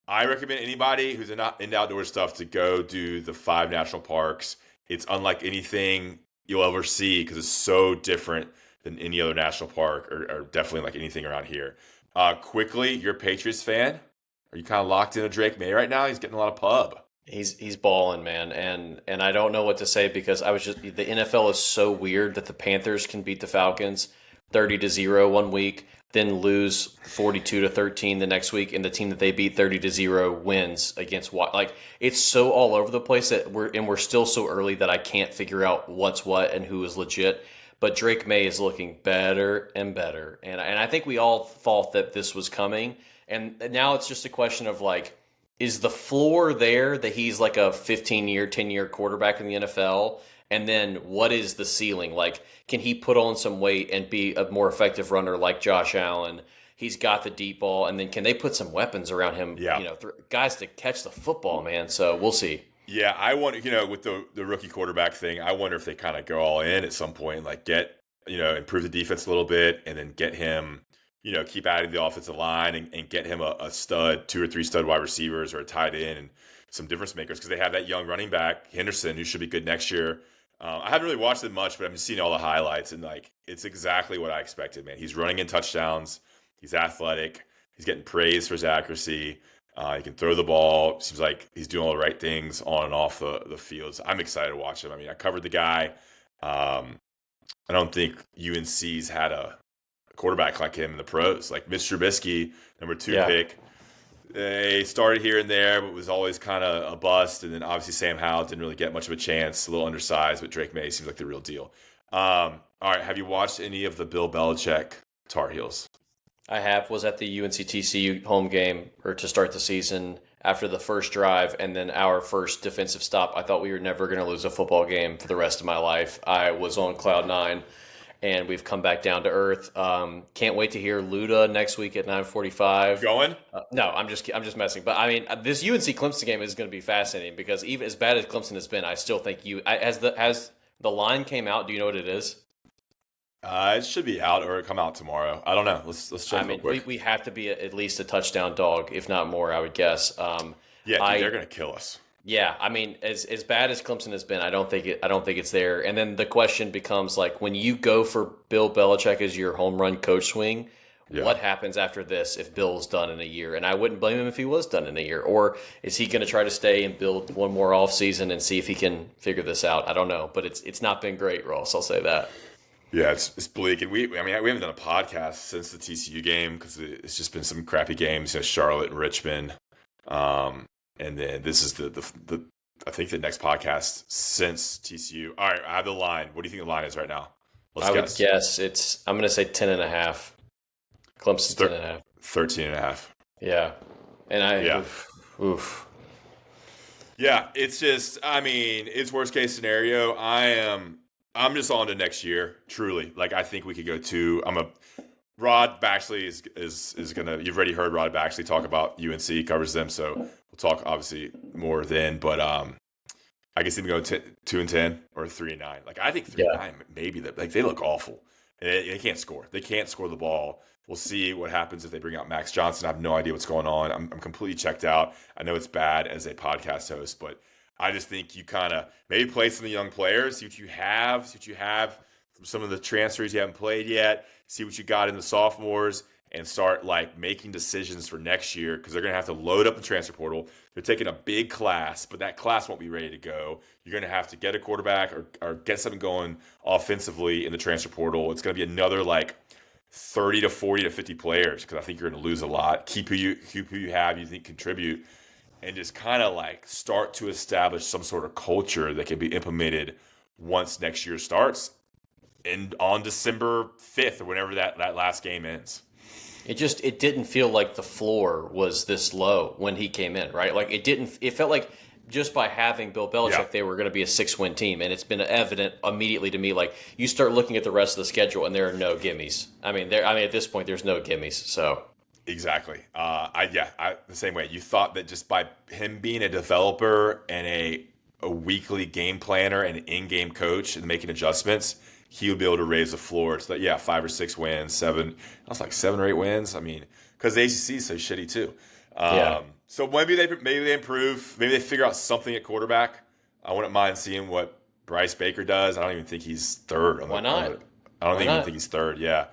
I recommend anybody who's into outdoor stuff to go do the 5 national parks. It's unlike anything you'll ever see because it's so different than any other national park or definitely like anything around here. Quickly, you're a Patriots fan? Are you kind of locked into Drake May right now? He's getting a lot of pub. He's balling, man, and I don't know what to say because the NFL is so weird that the Panthers can beat the Falcons 30-0 one week, then lose 42-13 the next week, and the team that they beat 30-0 wins against like it's so all over the place that we're still so early that I can't figure out what's what and who is legit. But Drake May is looking better and better, and I think we all thought that this was coming, and now it's just a question of like, is the floor there that he's like a 15-year, 10-year quarterback in the NFL? And then what is the ceiling? Like, can he put on some weight and be a more effective runner like Josh Allen? He's got the deep ball. And then can they put some weapons around him, guys to catch the football, man? So we'll see. Yeah, I wonder, with the rookie quarterback thing, I wonder if they kind of go all in at some point, like improve the defense a little bit and then get him, keep adding the offensive line and get him a stud, 2 or 3 stud wide receivers or a tight end and some difference makers because they have that young running back, Henderson, who should be good next year. I haven't really watched it much, but I've seen all the highlights and like it's exactly what I expected, man. He's running in touchdowns. He's athletic. He's getting praise for his accuracy. He can throw the ball. Seems like he's doing all the right things on and off the fields. I'm excited to watch him. I mean, I covered the guy. I don't think UNC's had a quarterback like him in the pros. Like Mitch Trubisky, number 2 pick. They started here and there, but was always kind of a bust. And then obviously Sam Howell didn't really get much of a chance, a little undersized, but Drake May seems like the real deal. All right, have you watched any of the Bill Belichick Tar Heels? I was at the UNC TCU home game or to start the season after the first drive and then our first defensive stop. I thought we were never going to lose a football game for the rest of my life. I was on cloud 9. And we've come back down to earth. Can't wait to hear Luda next week at 9:45. Going? No, I'm just messing. But I mean, this UNC Clemson game is going to be fascinating because even as bad as Clemson has been, I still think as the line came out. Do you know what it is? It should be out or come out tomorrow. I don't know. Let's check. I mean, we have to be at least a touchdown dog, if not more. I would guess. They're going to kill us. Yeah, I mean, as bad as Clemson has been, I don't think it's there. And then the question becomes like, when you go for Bill Belichick as your home run coach swing, what happens after this if Bill's done in a year? And I wouldn't blame him if he was done in a year. Or is he going to try to stay and build one more off season and see if he can figure this out? I don't know, but it's not been great, Ross. I'll say that. Yeah, it's bleak, and we haven't done a podcast since the TCU game because it's just been some crappy games, Charlotte and Richmond. And then this is the I think the next podcast since TCU. All right, I have the line. What do you think the line is right now? I would guess I'm going to say 10.5. Clemson 10.5. 13.5. Yeah. And oof. Yeah, it's just, I mean, it's worst case scenario. I'm just on to next year, truly. Like, I think we could go to, Rod Baxley is going to, you've already heard Rod Baxley talk about UNC, covers them, so we'll talk obviously more then, but I guess even go 2-10 or 3-9. Like, I think 3-9 maybe, like, they look awful. They can't score. They can't score the ball. We'll see what happens if they bring out Max Johnson. I have no idea what's going on. I'm completely checked out. I know it's bad as a podcast host, but I just think you kind of maybe play some of the young players, see what you have from some of the transfers you haven't played yet, see what you got in the sophomores, and start like making decisions for next year because they're going to have to load up the transfer portal. They're taking a big class, but that class won't be ready to go. You're going to have to get a quarterback or get something going offensively in the transfer portal. It's going to be another like 30 to 40 to 50 players because I think you're going to lose a lot. Keep who you have, you think contribute, and just kind of like start to establish some sort of culture that can be implemented once next year starts and on December 5th or whenever that last game ends. It didn't feel like the floor was this low when he came in, right? Like it felt like just by having Bill Belichick, they were going to be a 6-win team. And it's been evident immediately to me, like you start looking at the rest of the schedule and there are no gimmies. I mean, at this point, there's no gimmies. So exactly. The same way. You thought that just by him being a developer and a weekly game planner and an in-game coach and making adjustments, he would be able to raise the floor. So that, 5 or 6 wins, 7. I was like 7 or 8 wins. I mean, because the ACC is so shitty too. So maybe they improve. Maybe they figure out something at quarterback. I wouldn't mind seeing what Bryce Baker does. I don't even think he's third. Why not? I don't even think he's third. Yeah,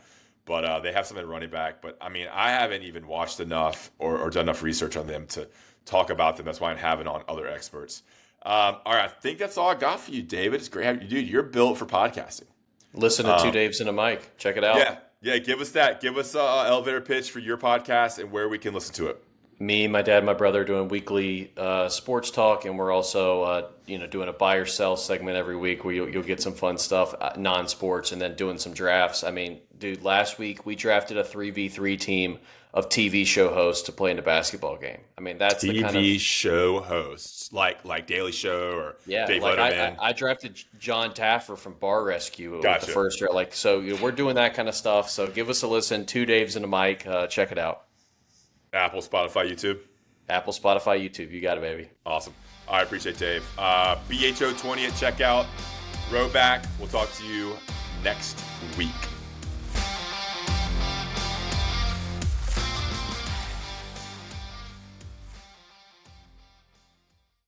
but they have something at running back. But I mean, I haven't even watched enough or done enough research on them to talk about them. That's why I'm having on other experts. All right, I think that's all I got for you, David. It's great having you, dude. You're built for podcasting. Listen to Two Daves and a Mic. Check it out. Yeah. Give us that. Give us an elevator pitch for your podcast and where we can listen to it. Me, my dad, my brother doing weekly sports talk, and we're also doing a buy or sell segment every week where you'll get some fun stuff, non-sports, and then doing some drafts. I mean, dude, last week we drafted a 3v3 team of TV show hosts to play in a basketball game. I mean, that's TV the kind of show hosts like Daily Show or Dave like Letterman. I drafted John Taffer from Bar Rescue Gotcha. with the first round. Like, so we're doing that kind of stuff. So give us a listen. Two Daves and a Mic. Check it out. Apple, Spotify, YouTube. Apple, Spotify, YouTube. You got it, baby. Awesome. All right, appreciate Dave. BHO20 at checkout. Row back. We'll talk to you next week.